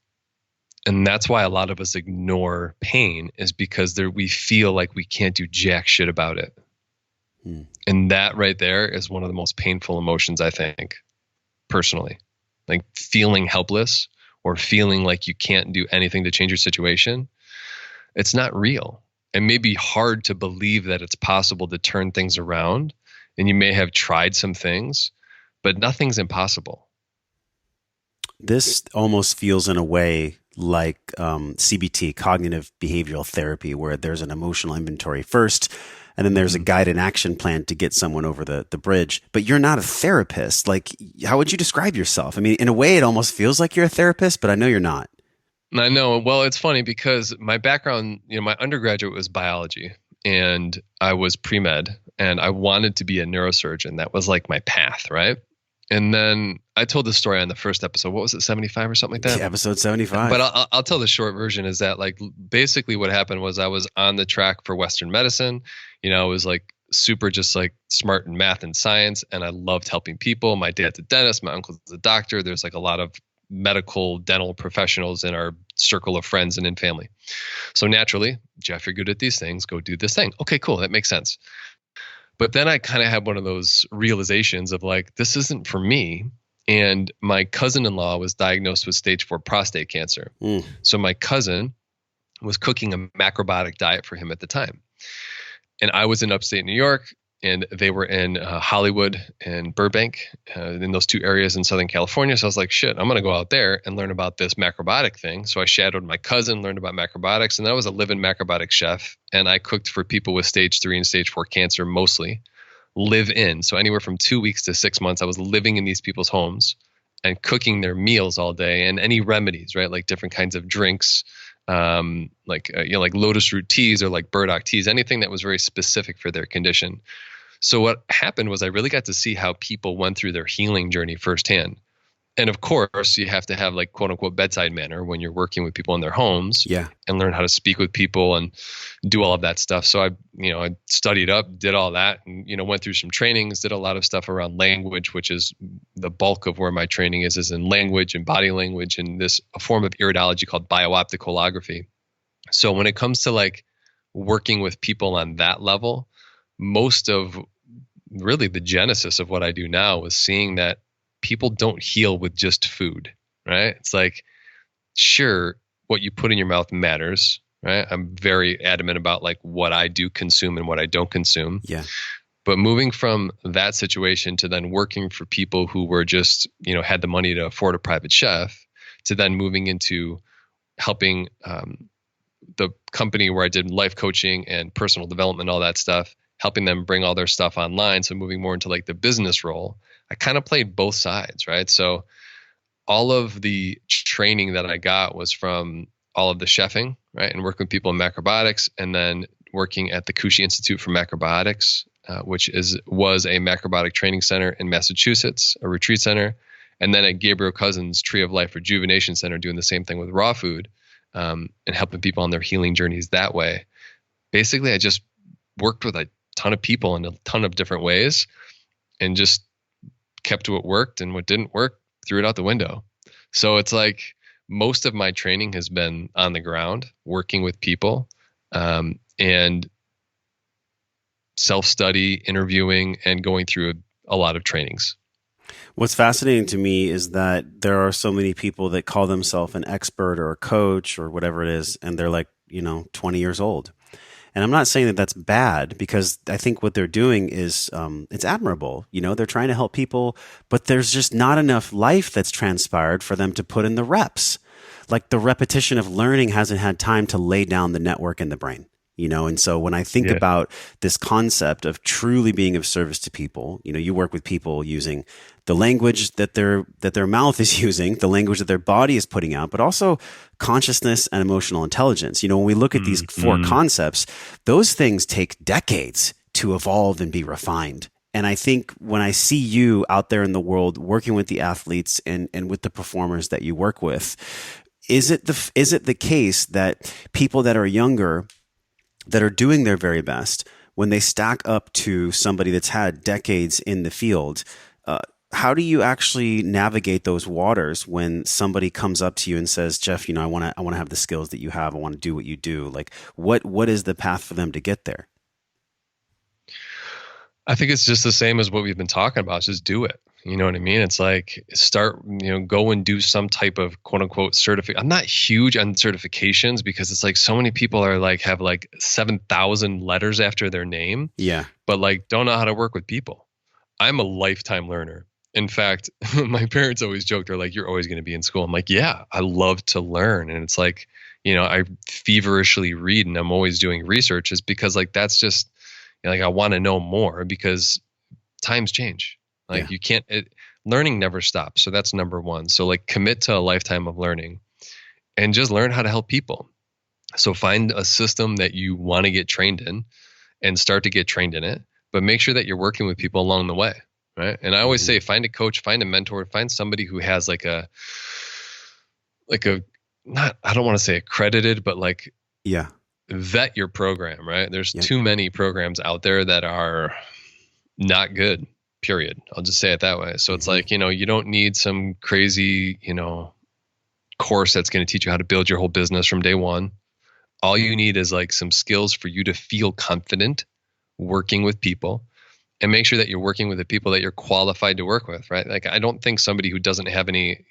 And that's why a lot of us ignore pain, is because we feel like we can't do jack shit about it. And that right there is one of the most painful emotions, I think, personally. Like feeling helpless, or feeling like you can't do anything to change your situation. It's not real. It may be hard to believe that it's possible to turn things around, and you may have tried some things, but nothing's impossible. This almost feels in a way like CBT, cognitive behavioral therapy, where there's an emotional inventory first, and then there's a guided action plan to get someone over the bridge. But you're not a therapist. Like, how would you describe yourself? I mean, in a way, it almost feels like you're a therapist, but I know you're not. I know. Well, it's funny because my background, my undergraduate was biology, and I was pre-med, and I wanted to be a neurosurgeon. That was like my path, right? And then I told this story on the first episode. What was it, 75 or something like that? Yeah, episode 75. But I'll tell the short version is that like basically what happened was I was on the track for Western medicine. I was like super just like smart in math and science, and I loved helping people. My dad's a dentist. My uncle's a doctor. There's like a lot of medical dental professionals in our circle of friends and in family. So naturally, Jeff, you're good at these things. Go do this thing. Okay, cool. That makes sense. But then I kind of had one of those realizations of like, this isn't for me. And my cousin-in-law was diagnosed with stage 4 prostate cancer. So my cousin was cooking a macrobiotic diet for him at the time. And I was in upstate New York, and they were in Hollywood and Burbank, in those two areas in Southern California. So I was like, shit, I'm going to go out there and learn about this macrobiotic thing. So I shadowed my cousin, learned about macrobiotics, and then I was a live-in macrobiotic chef. And I cooked for people with stage 3 and stage 4 cancer, mostly live in. So anywhere from 2 weeks to 6 months, I was living in these people's homes and cooking their meals all day, and any remedies, right? Like different kinds of drinks, like lotus root teas or like burdock teas, anything that was very specific for their condition. So what happened was I really got to see how people went through their healing journey firsthand. And of course, you have to have like quote unquote bedside manner when you're working with people in their homes, and learn how to speak with people and do all of that stuff. So I studied up, did all that, and went through some trainings, did a lot of stuff around language, which is the bulk of where my training is in language and body language, and a form of iridology called biooptic holography. So when it comes to like working with people on that level, most of really the genesis of what I do now was seeing that people don't heal with just food, right? It's like, sure, what you put in your mouth matters, right? I'm very adamant about like what I do consume and what I don't consume. Yeah. But moving from that situation to then working for people who were just, had the money to afford a private chef, to then moving into helping the company where I did life coaching and personal development, all that stuff, helping them bring all their stuff online. So moving more into like the business role, I kind of played both sides, right? So all of the training that I got was from all of the chefing, right? And working with people in macrobiotics, and then working at the Kushi Institute for Macrobiotics, which was a macrobiotic training center in Massachusetts, a retreat center. And then at Gabriel Cousins' Tree of Life Rejuvenation Center, doing the same thing with raw food, and helping people on their healing journeys that way. Basically, I just worked with a ton of people in a ton of different ways, and just kept what worked, and what didn't work, threw it out the window. So it's like most of my training has been on the ground, working with people, and self-study, interviewing, and going through a lot of trainings. What's fascinating to me is that there are so many people that call themselves an expert or a coach or whatever it is, and they're like, 20 years old. And I'm not saying that that's bad, because I think what they're doing is, it's admirable. They're trying to help people, but there's just not enough life that's transpired for them to put in the reps. Like the repetition of learning hasn't had time to lay down the network in the brain. And so when I think about this concept of truly being of service to people, you work with people using the language that their mouth is using, the language that their body is putting out, but also consciousness and emotional intelligence. When we look at these four concepts, those things take decades to evolve and be refined. And I think when I see you out there in the world working with the athletes and with the performers that you work with, is it the case that people that are younger, that are doing their very best, when they stack up to somebody that's had decades in the field, how do you actually navigate those waters when somebody comes up to you and says, Jeff, I want to have the skills that you have. I want to do what you do. Like, what is the path for them to get there? I think it's just the same as what we've been talking about. Just do it. You know what I mean? It's like go and do some type of quote unquote certificate. I'm not huge on certifications, because it's like so many people are like, have like 7,000 letters after their name. Yeah. But like don't know how to work with people. I'm a lifetime learner. In fact, my parents always joke, they're like, you're always going to be in school. I'm like, yeah, I love to learn. And it's like, I feverishly read, and I'm always doing research, is because like, that's just like, I want to know more, because times change. Like you can't, learning never stops. So that's number one. So like commit to a lifetime of learning, and just learn how to help people. So find a system that you want to get trained in, and start to get trained in it, but make sure that you're working with people along the way. Right. And I always say, find a coach, find a mentor, find somebody who has like a not, I don't want to say accredited, but like, vet your program, right? There's too many programs out there that are not good, period. I'll just say it that way. So it's like, you don't need some crazy, course that's going to teach you how to build your whole business from day one. All you need is like some skills for you to feel confident working with people, and make sure that you're working with the people that you're qualified to work with, right? Like, I don't think somebody who doesn't have any,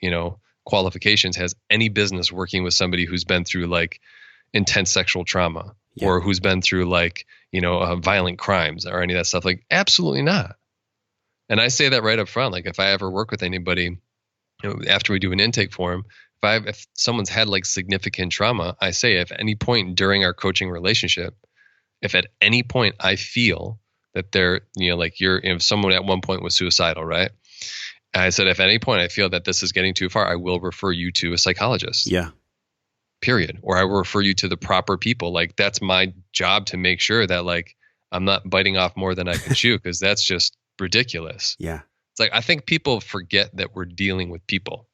qualifications has any business working with somebody who's been through like intense sexual trauma, or who's been through like, violent crimes or any of that stuff. Like, absolutely not. And I say that right up front. Like, if I ever work with anybody, after we do an intake form, if someone's had like significant trauma, I say, if any point during our coaching relationship, if at any point I feel that they're, if someone at one point was suicidal, right? And I said, if at any point I feel that this is getting too far, I will refer you to a psychologist. Yeah. Period. Or I will refer you to the proper people. Like, that's my job, to make sure that like I'm not biting off more than I can chew, because that's just ridiculous. Yeah. It's like, I think people forget that we're dealing with people.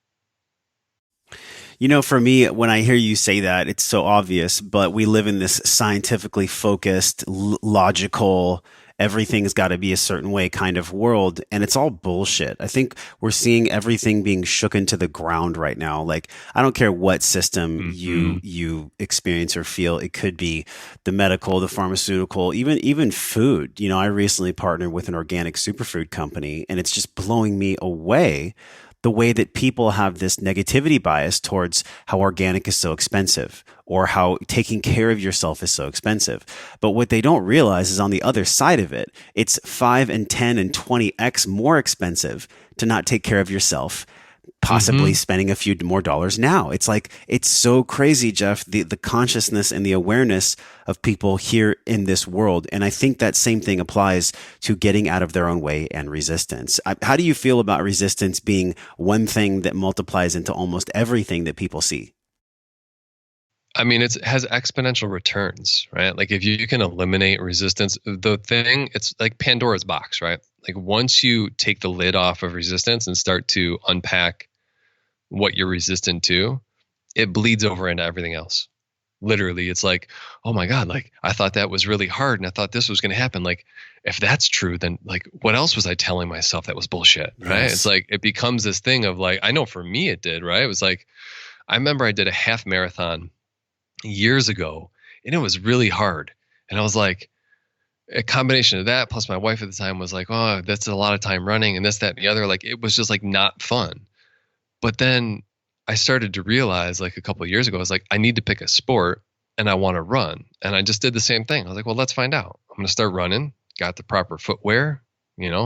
For me, when I hear you say that, it's so obvious, but we live in this scientifically focused, logical, everything's got to be a certain way kind of world. And it's all bullshit. I think we're seeing everything being shook into the ground right now. Like, I don't care what system you experience or feel. It could be the medical, the pharmaceutical, even food. I recently partnered with an organic superfood company, and it's just blowing me away the way that people have this negativity bias towards how organic is so expensive, or how taking care of yourself is so expensive. But what they don't realize is, on the other side of it, it's 5 and 10 and 20x more expensive to not take care of yourself, possibly spending a few more dollars now. It's like, it's so crazy, Jeff, the consciousness and the awareness of people here in this world. And I think that same thing applies to getting out of their own way and resistance. How do you feel about resistance being one thing that multiplies into almost everything that people see? I mean, it has exponential returns, right? Like if you can eliminate resistance, it's like Pandora's box, right? Like once you take the lid off of resistance and start to unpack what you're resistant to, it bleeds over into everything else. Literally, it's like, oh my God, like I thought that was really hard and I thought this was going to happen. Like if that's true, then like what else was I telling myself that was bullshit, right? Yes. It's like, it becomes this thing of like, I know for me it did, right? It was like, I remember I did a half marathon years ago and it was really hard. And I was like, a combination of that plus my wife at the time was like, oh, that's a lot of time running and this, that, and the other. Like it was just like not fun. But then I started to realize like a couple of years ago, I was like, I need to pick a sport and I want to run. And I just did the same thing. I was like, well, let's find out. I'm going to start running, got the proper footwear,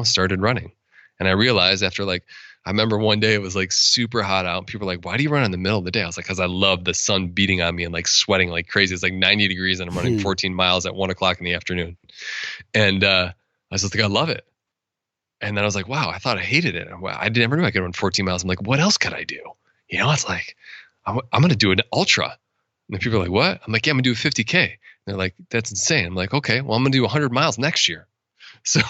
started running. And I realized after I remember one day it was like super hot out. And people were like, why do you run in the middle of the day? I was like, because I love the sun beating on me and like sweating like crazy. It's like 90 degrees and I'm running 14 miles at 1:00 in the afternoon. And I was just like, I love it. And then I was like, wow, I thought I hated it. Wow, I never knew I could run 14 miles. I'm like, what else could I do? It's like, I'm going to do an ultra. And then people are like, what? I'm like, yeah, I'm going to do a 50K. And they're like, that's insane. I'm like, okay, well, I'm going to do 100 miles next year. So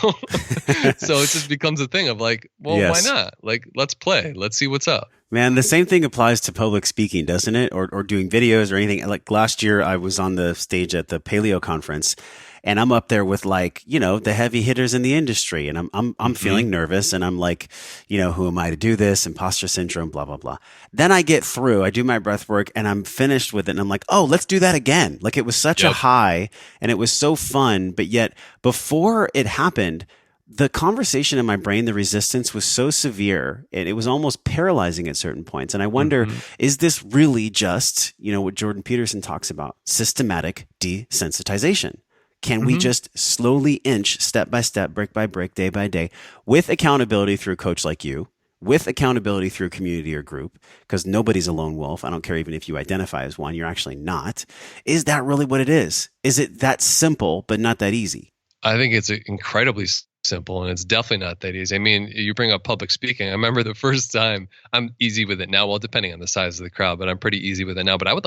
it just becomes a thing of like, well, Yes. why not? Like, let's play. Let's see what's up. Man, the same thing applies to public speaking, doesn't it? Or doing videos or anything. Like last year, I was on the stage at the Paleo conference, and I'm up there with the heavy hitters in the industry, and I'm feeling nervous, and I'm like, who am I to do this? Imposter syndrome, blah blah blah. Then I get through, I do my breath work, and I'm finished with it, and I'm like, oh, let's do that again. Like it was such a high, and it was so fun, but yet before it happened, the conversation in my brain, the resistance was so severe, and it was almost paralyzing at certain points. And I wonder, is this really just, what Jordan Peterson talks about, systematic desensitization? Can we just slowly inch, step by step, brick by brick, day by day, with accountability through a coach like you, with accountability through community or group, because nobody's a lone wolf. I don't care even if you identify as one, you're actually not. Is that really what it is? Is it that simple, but not that easy? I think it's incredibly simple, and it's definitely not that easy. I mean, you bring up public speaking. I remember the first time, I'm easy with it now. Well, depending on the size of the crowd, but I'm pretty easy with it now. But I would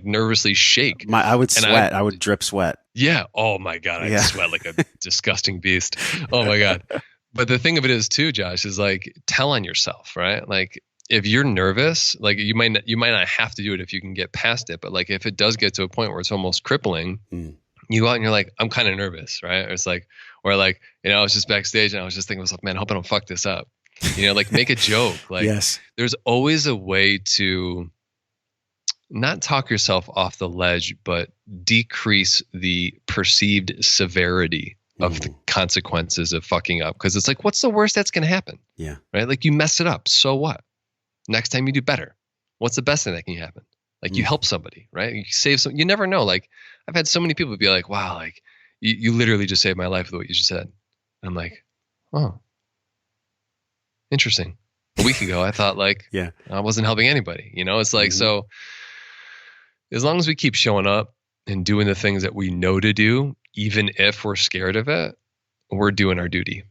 nervously shake. I would sweat. I would drip sweat. Yeah. Oh my God. I'd sweat like a disgusting beast. Oh my God. But the thing of it is too, Josh, is like, tell on yourself, right? Like if you're nervous, like you might not have to do it if you can get past it. But like, if it does get to a point where it's almost crippling, you go out and you're like, I'm kind of nervous, right? Or it's like, I was just backstage and I was just thinking to myself, man, I hope I don't fuck this up. Make a joke. Like there's always a way to not talk yourself off the ledge, but decrease the perceived severity of the consequences of fucking up. Because it's like, what's the worst that's going to happen? Yeah. Right? Like you mess it up. So what? Next time you do better. What's the best thing that can happen? Like you help somebody, right? You save some. You never know. Like I've had so many people be like, wow, like you literally just saved my life with what you just said. And I'm like, oh, interesting. A week ago, I thought I wasn't helping anybody. It's like, so as long as we keep showing up and doing the things that we know to do, even if we're scared of it, we're doing our duty.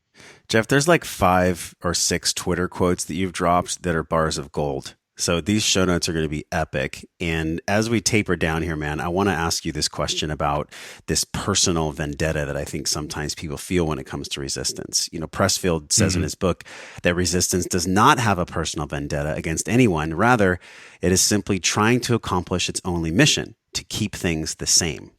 Jeff, there's like 5 or 6 Twitter quotes that you've dropped that are bars of gold. So these show notes are going to be epic. And as we taper down here, man, I want to ask you this question about this personal vendetta that I think sometimes people feel when it comes to resistance. Pressfield says in his book that resistance does not have a personal vendetta against anyone. Rather, it is simply trying to accomplish its only mission, to keep things the same.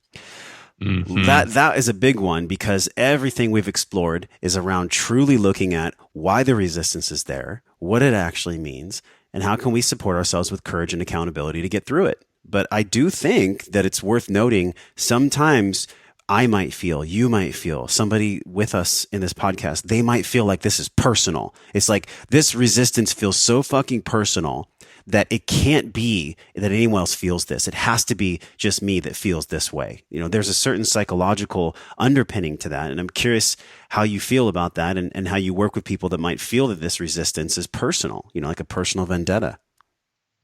That is a big one, because everything we've explored is around truly looking at why the resistance is there, what it actually means, and how can we support ourselves with courage and accountability to get through it. But I do think that it's worth noting, sometimes I might feel, you might feel, somebody with us in this podcast, they might feel like this is personal. It's like this resistance feels so fucking personal that it can't be that anyone else feels this. It has to be just me that feels this way. There's a certain psychological underpinning to that. And I'm curious how you feel about that and how you work with people that might feel that this resistance is personal, like a personal vendetta.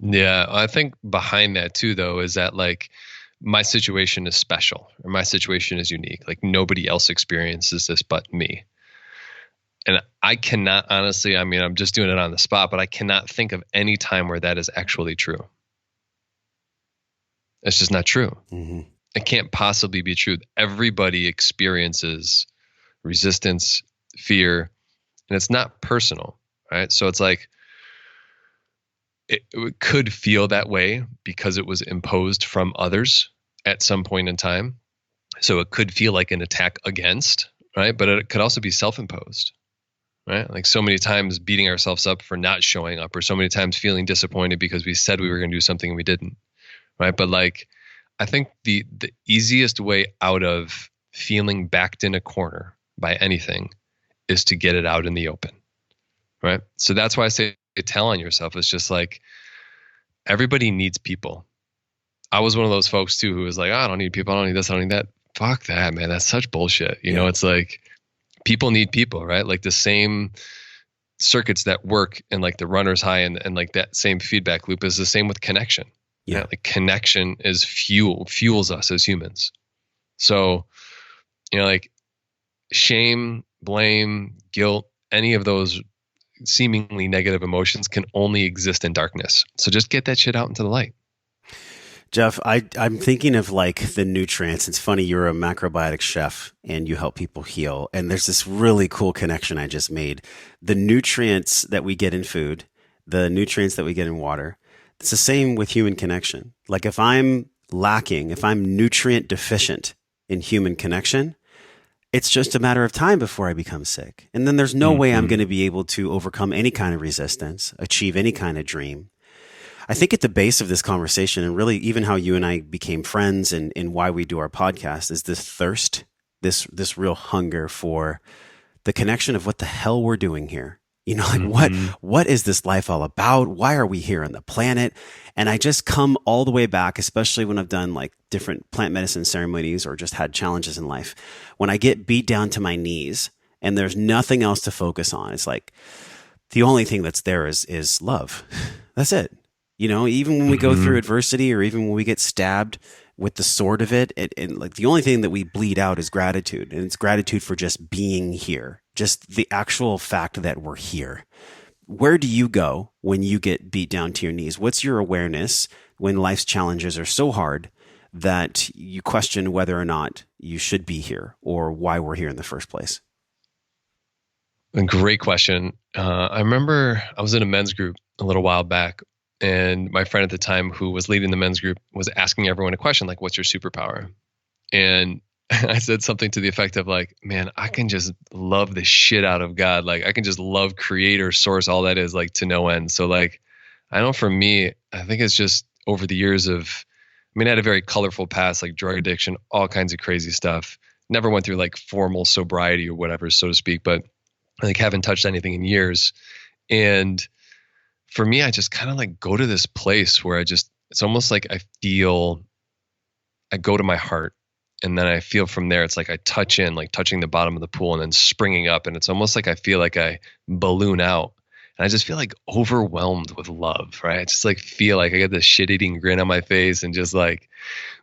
Yeah, I think behind that too, though, is that like my situation is special or my situation is unique. Like nobody else experiences this but me. And I cannot honestly, I'm just doing it on the spot, but I cannot think of any time where that is actually true. It's just not true. Mm-hmm. It can't possibly be true. Everybody experiences resistance, fear, and it's not personal, right? So it's like, it could feel that way because it was imposed from others at some point in time. So it could feel like an attack against, right? But it could also be self-imposed, right? Like so many times beating ourselves up for not showing up, or so many times feeling disappointed because we said we were going to do something and we didn't, right? But like, I think the easiest way out of feeling backed in a corner by anything is to get it out in the open, right? So that's why I say tell on yourself. It's just like everybody needs people. I was one of those folks too who was like, I don't need people, I don't need this, I don't need that. Fuck that, man. That's such bullshit. You know, it's like people need people, right? Like the same circuits that work in like the runner's high and like that same feedback loop is the same with connection. Yeah. Like connection is fuels us as humans. So, like shame, blame, guilt, any of those seemingly negative emotions can only exist in darkness. So just get that shit out into the light. Jeff, I'm thinking of like the nutrients. It's funny, you're a macrobiotic chef and you help people heal. And there's this really cool connection I just made. The nutrients that we get in food, the nutrients that we get in water, it's the same with human connection. Like if I'm lacking, if I'm nutrient deficient in human connection, it's just a matter of time before I become sick. And then there's no way I'm going to be able to overcome any kind of resistance, achieve any kind of dream. I think at the base of this conversation, and really even how you and I became friends and why we do our podcast, is this thirst, this real hunger for the connection of what the hell we're doing here. Like what is this life all about? Why are we here on the planet? And I just come all the way back, especially when I've done like different plant medicine ceremonies or just had challenges in life. When I get beat down to my knees and there's nothing else to focus on, it's like the only thing that's there is love. That's it. Even when we go through adversity or even when we get stabbed with the sword of it, like the only thing that we bleed out is gratitude. And it's gratitude for just being here, just the actual fact that we're here. Where do you go when you get beat down to your knees? What's your awareness when life's challenges are so hard that you question whether or not you should be here or why we're here in the first place? A great question. I remember I was in a men's group a little while back, and my friend at the time who was leading the men's group was asking everyone a question like, what's your superpower? And I said something to the effect of like, man, I can just love the shit out of God. Like I can just love creator, source, all that is like to no end. So like, I know for me, I think it's just over the years of, I had a very colorful past, like drug addiction, all kinds of crazy stuff. Never went through like formal sobriety or whatever, so to speak, but like haven't touched anything in years. And for me, I just kind of like go to this place where it's almost like I go to my heart, and then I feel from there, it's like I touch in, like touching the bottom of the pool and then springing up. And it's almost like I feel like I balloon out, and I just feel like overwhelmed with love, right? I just like feel like I get this shit-eating grin on my face and just like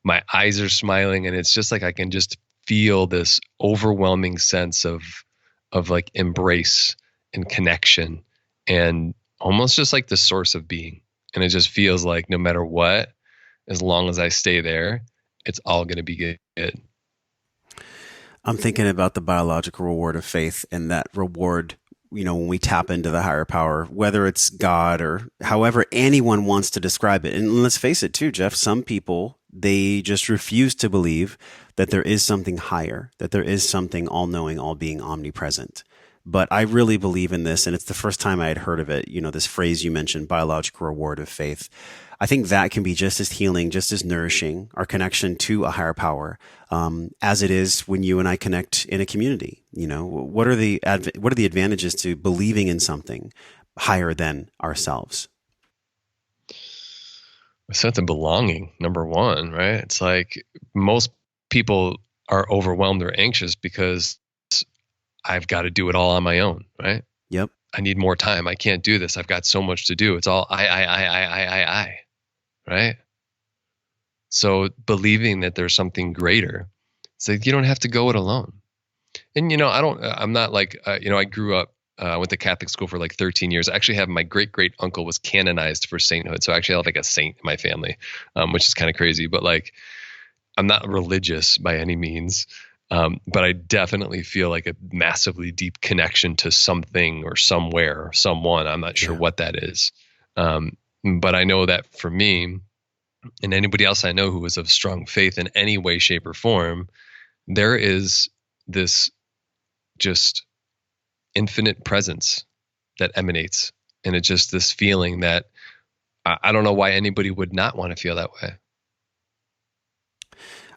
my eyes are smiling. And it's just like I can just feel this overwhelming sense of like embrace and connection and almost just like the source of being. And it just feels like no matter what, as long as I stay there, it's all going to be good. I'm thinking about the biological reward of faith, and that reward, when we tap into the higher power, whether it's God or however anyone wants to describe it. And let's face it too, Jeff, some people, they just refuse to believe that there is something higher, that there is something all-knowing, all-being, omnipresent. But I really believe in this, and it's the first time I had heard of it, this phrase you mentioned, biological reward of faith. I think that can be just as healing, just as nourishing, our connection to a higher power, as it is when you and I connect in a community. What are the advantages to believing in something higher than ourselves? A sense of belonging, number one, right? It's like most people are overwhelmed or anxious because I've got to do it all on my own, right? Yep. I need more time. I can't do this. I've got so much to do. It's all I, right? So believing that there's something greater, it's like you don't have to go it alone. And, I'm not like, I grew up, I went to Catholic school for like 13 years. I actually have my great uncle was canonized for sainthood. So I actually have like a saint in my family, which is kind of crazy. But like, I'm not religious by any means. But I definitely feel like a massively deep connection to something or somewhere or someone. I'm not sure what that is. But I know that for me and anybody else I know who is of strong faith in any way, shape, or form, there is this just infinite presence that emanates. And it's just this feeling that I don't know why anybody would not want to feel that way.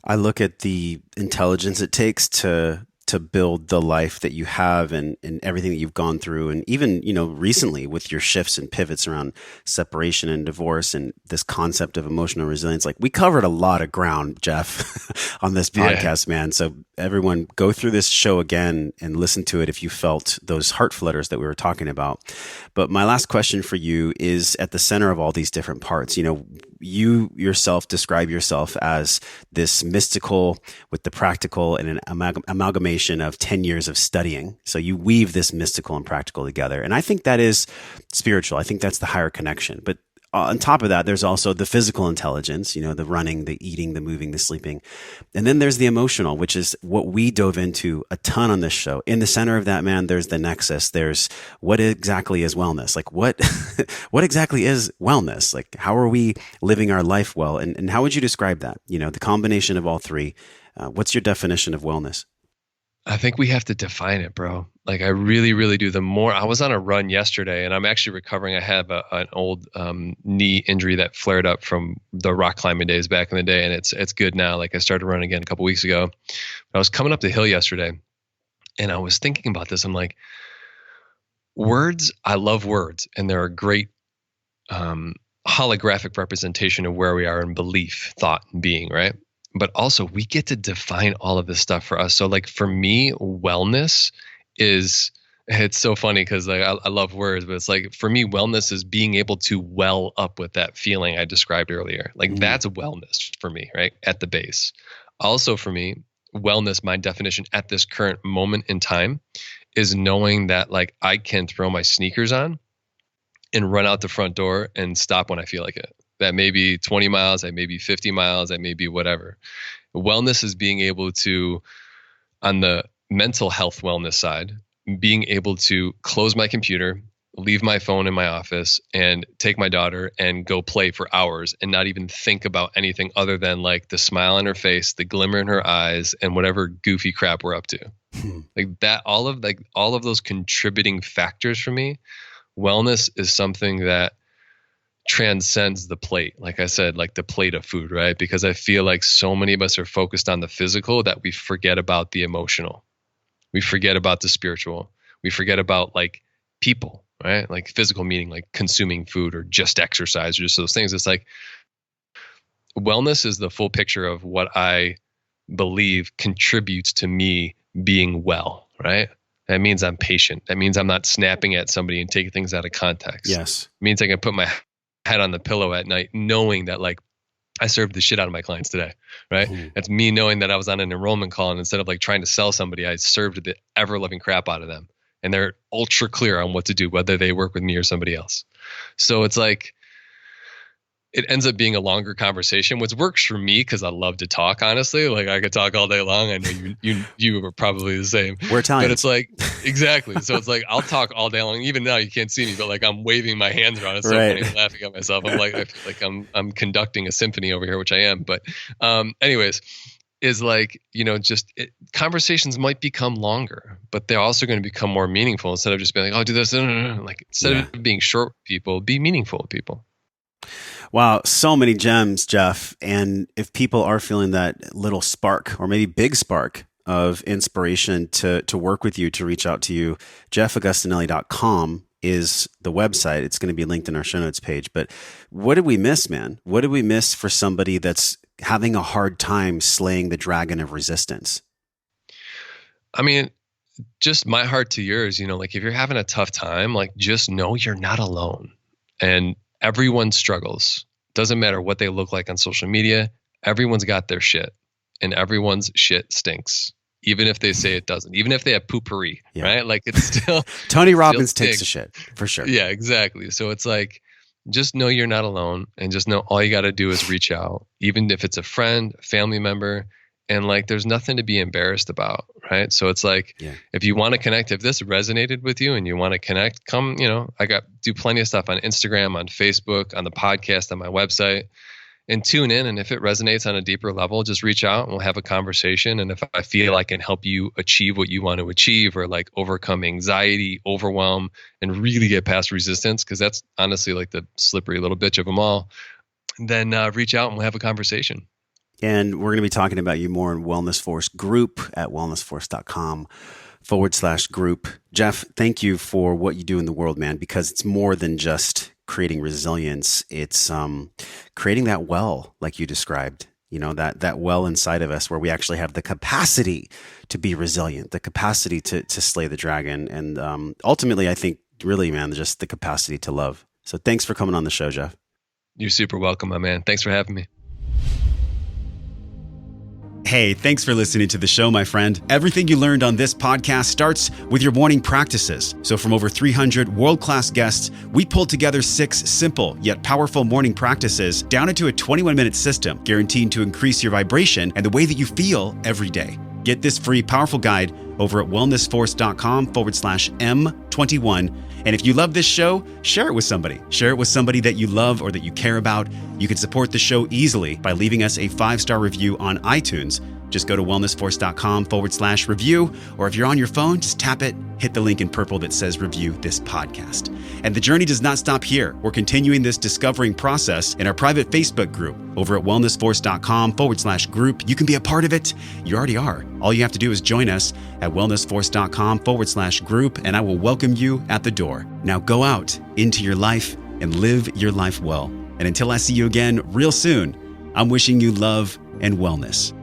I look at the intelligence it takes to build the life that you have and everything that you've gone through. And even, recently with your shifts and pivots around separation and divorce and this concept of emotional resilience, like we covered a lot of ground, Jeff, on this podcast, man. So everyone go through this show again and listen to it if you felt those heart flutters that we were talking about. But my last question for you is at the center of all these different parts. You yourself describe yourself as this mystical with the practical and an amalgamation of 10 years of studying. So you weave this mystical and practical together. And I think that is spiritual. I think that's the higher connection. But on top of that, there's also the physical intelligence, the running, the eating, the moving, the sleeping. And then there's the emotional, which is what we dove into a ton on this show. In the center of that, man, there's the nexus. There's what exactly is wellness? Like what exactly is wellness? Like how are we living our life well? And how would you describe that? The combination of all three. What's your definition of wellness? I think we have to define it, bro. Like I really, really do. I was on a run yesterday and I'm actually recovering. I have an old knee injury that flared up from the rock climbing days back in the day. And it's good now. Like I started running again a couple weeks ago. I was coming up the hill yesterday and I was thinking about this. I'm like, words, I love words. And they're a great holographic representation of where we are in belief, thought, and being, right? But also we get to define all of this stuff for us. So like for me, wellness is, it's so funny because like I love words, but it's like for me, wellness is being able to well up with that feeling I described earlier. Like that's wellness for me, right? At the base. Also for me, wellness, my definition at this current moment in time is knowing that like I can throw my sneakers on and run out the front door and stop when I feel like it. That may be 20 miles, that may be 50 miles, that may be whatever. Wellness is being able to, on the mental health wellness side, being able to close my computer, leave my phone in my office, and take my daughter and go play for hours and not even think about anything other than like the smile on her face, the glimmer in her eyes, and whatever goofy crap we're up to. Like that, all of those contributing factors for me, wellness is something that transcends the plate. Like I said, like the plate of food, right? Because I feel like so many of us are focused on the physical that we forget about the emotional. We forget about the spiritual. We forget about like people, right? Like physical meaning like consuming food or just exercise or just those things. It's like wellness is the full picture of what I believe contributes to me being well, right? That means I'm patient. That means I'm not snapping at somebody and taking things out of context. Yes. It means I can put my head on the pillow at night knowing that like I served the shit out of my clients today, right? That's me knowing that I was on an enrollment call and instead of like trying to sell somebody, I served the ever loving crap out of them. And they're ultra clear on what to do, whether they work with me or somebody else. So it's like, it ends up being a longer conversation, which works for me because I love to talk, honestly. Like I could talk all day long. I know you were probably the same. We're Italian. But it's like, exactly. So it's like, I'll talk all day long. Even now you can't see me, but like I'm waving my hands around. It's so funny. I'm laughing at myself. I'm like, I feel like I'm conducting a symphony over here, which I am. But anyways, is like, conversations might become longer, but they're also going to become more meaningful instead of just being like, oh, do this. Like instead of being short with people, be meaningful with people. Wow, so many gems, Jeff. And if people are feeling that little spark or maybe big spark of inspiration to work with you, to reach out to you, jeffagostinelli.com is the website. It's going to be linked in our show notes page. But what did we miss, man? What did we miss for somebody that's having a hard time slaying the dragon of resistance? I mean, just my heart to yours, like if you're having a tough time, like just know you're not alone. And everyone struggles. Doesn't matter what they look like on social media. Everyone's got their shit, and everyone's shit stinks. Even if they say it doesn't, even if they have poopery, right? Like it's still Tony Robbins takes a shit for sure. Yeah, exactly. So it's like, just know you're not alone, and just know all you got to do is reach out, even if it's a friend, family member, and like there's nothing to be embarrassed about, right? So it's like, if you want to connect, if this resonated with you and you want to connect, come, I do plenty of stuff on Instagram, on Facebook, on the podcast, on my website. And tune in, and if it resonates on a deeper level, just reach out and we'll have a conversation. And if I feel I can help you achieve what you want to achieve, or like overcome anxiety, overwhelm, and really get past resistance, because that's honestly like the slippery little bitch of them all, then reach out and we'll have a conversation. And we're going to be talking about you more in Wellness Force Group at wellnessforce.com/group. Jeff, thank you for what you do in the world, man, because it's more than just creating resilience. It's creating that well, like you described, that well inside of us where we actually have the capacity to be resilient, the capacity to slay the dragon. And ultimately, I think really, man, just the capacity to love. So thanks for coming on the show, Jeff. You're super welcome, my man. Thanks for having me. Hey, thanks for listening to the show, my friend. Everything you learned on this podcast starts with your morning practices. So from over 300 world-class guests, we pulled together 6 simple yet powerful morning practices down into a 21-minute system, guaranteed to increase your vibration and the way that you feel every day. Get this free, powerful guide over at wellnessforce.com/M21. And if you love this show, share it with somebody. Share it with somebody that you love or that you care about. You can support the show easily by leaving us a 5-star review on iTunes. Just go to wellnessforce.com/review, or if you're on your phone, just tap it, hit the link in purple that says review this podcast. And the journey does not stop here. We're continuing this discovering process in our private Facebook group over at wellnessforce.com/group. You can be a part of it. You already are. All you have to do is join us at wellnessforce.com/group, and I will welcome you at the door. Now go out into your life and live your life well. And until I see you again real soon, I'm wishing you love and wellness.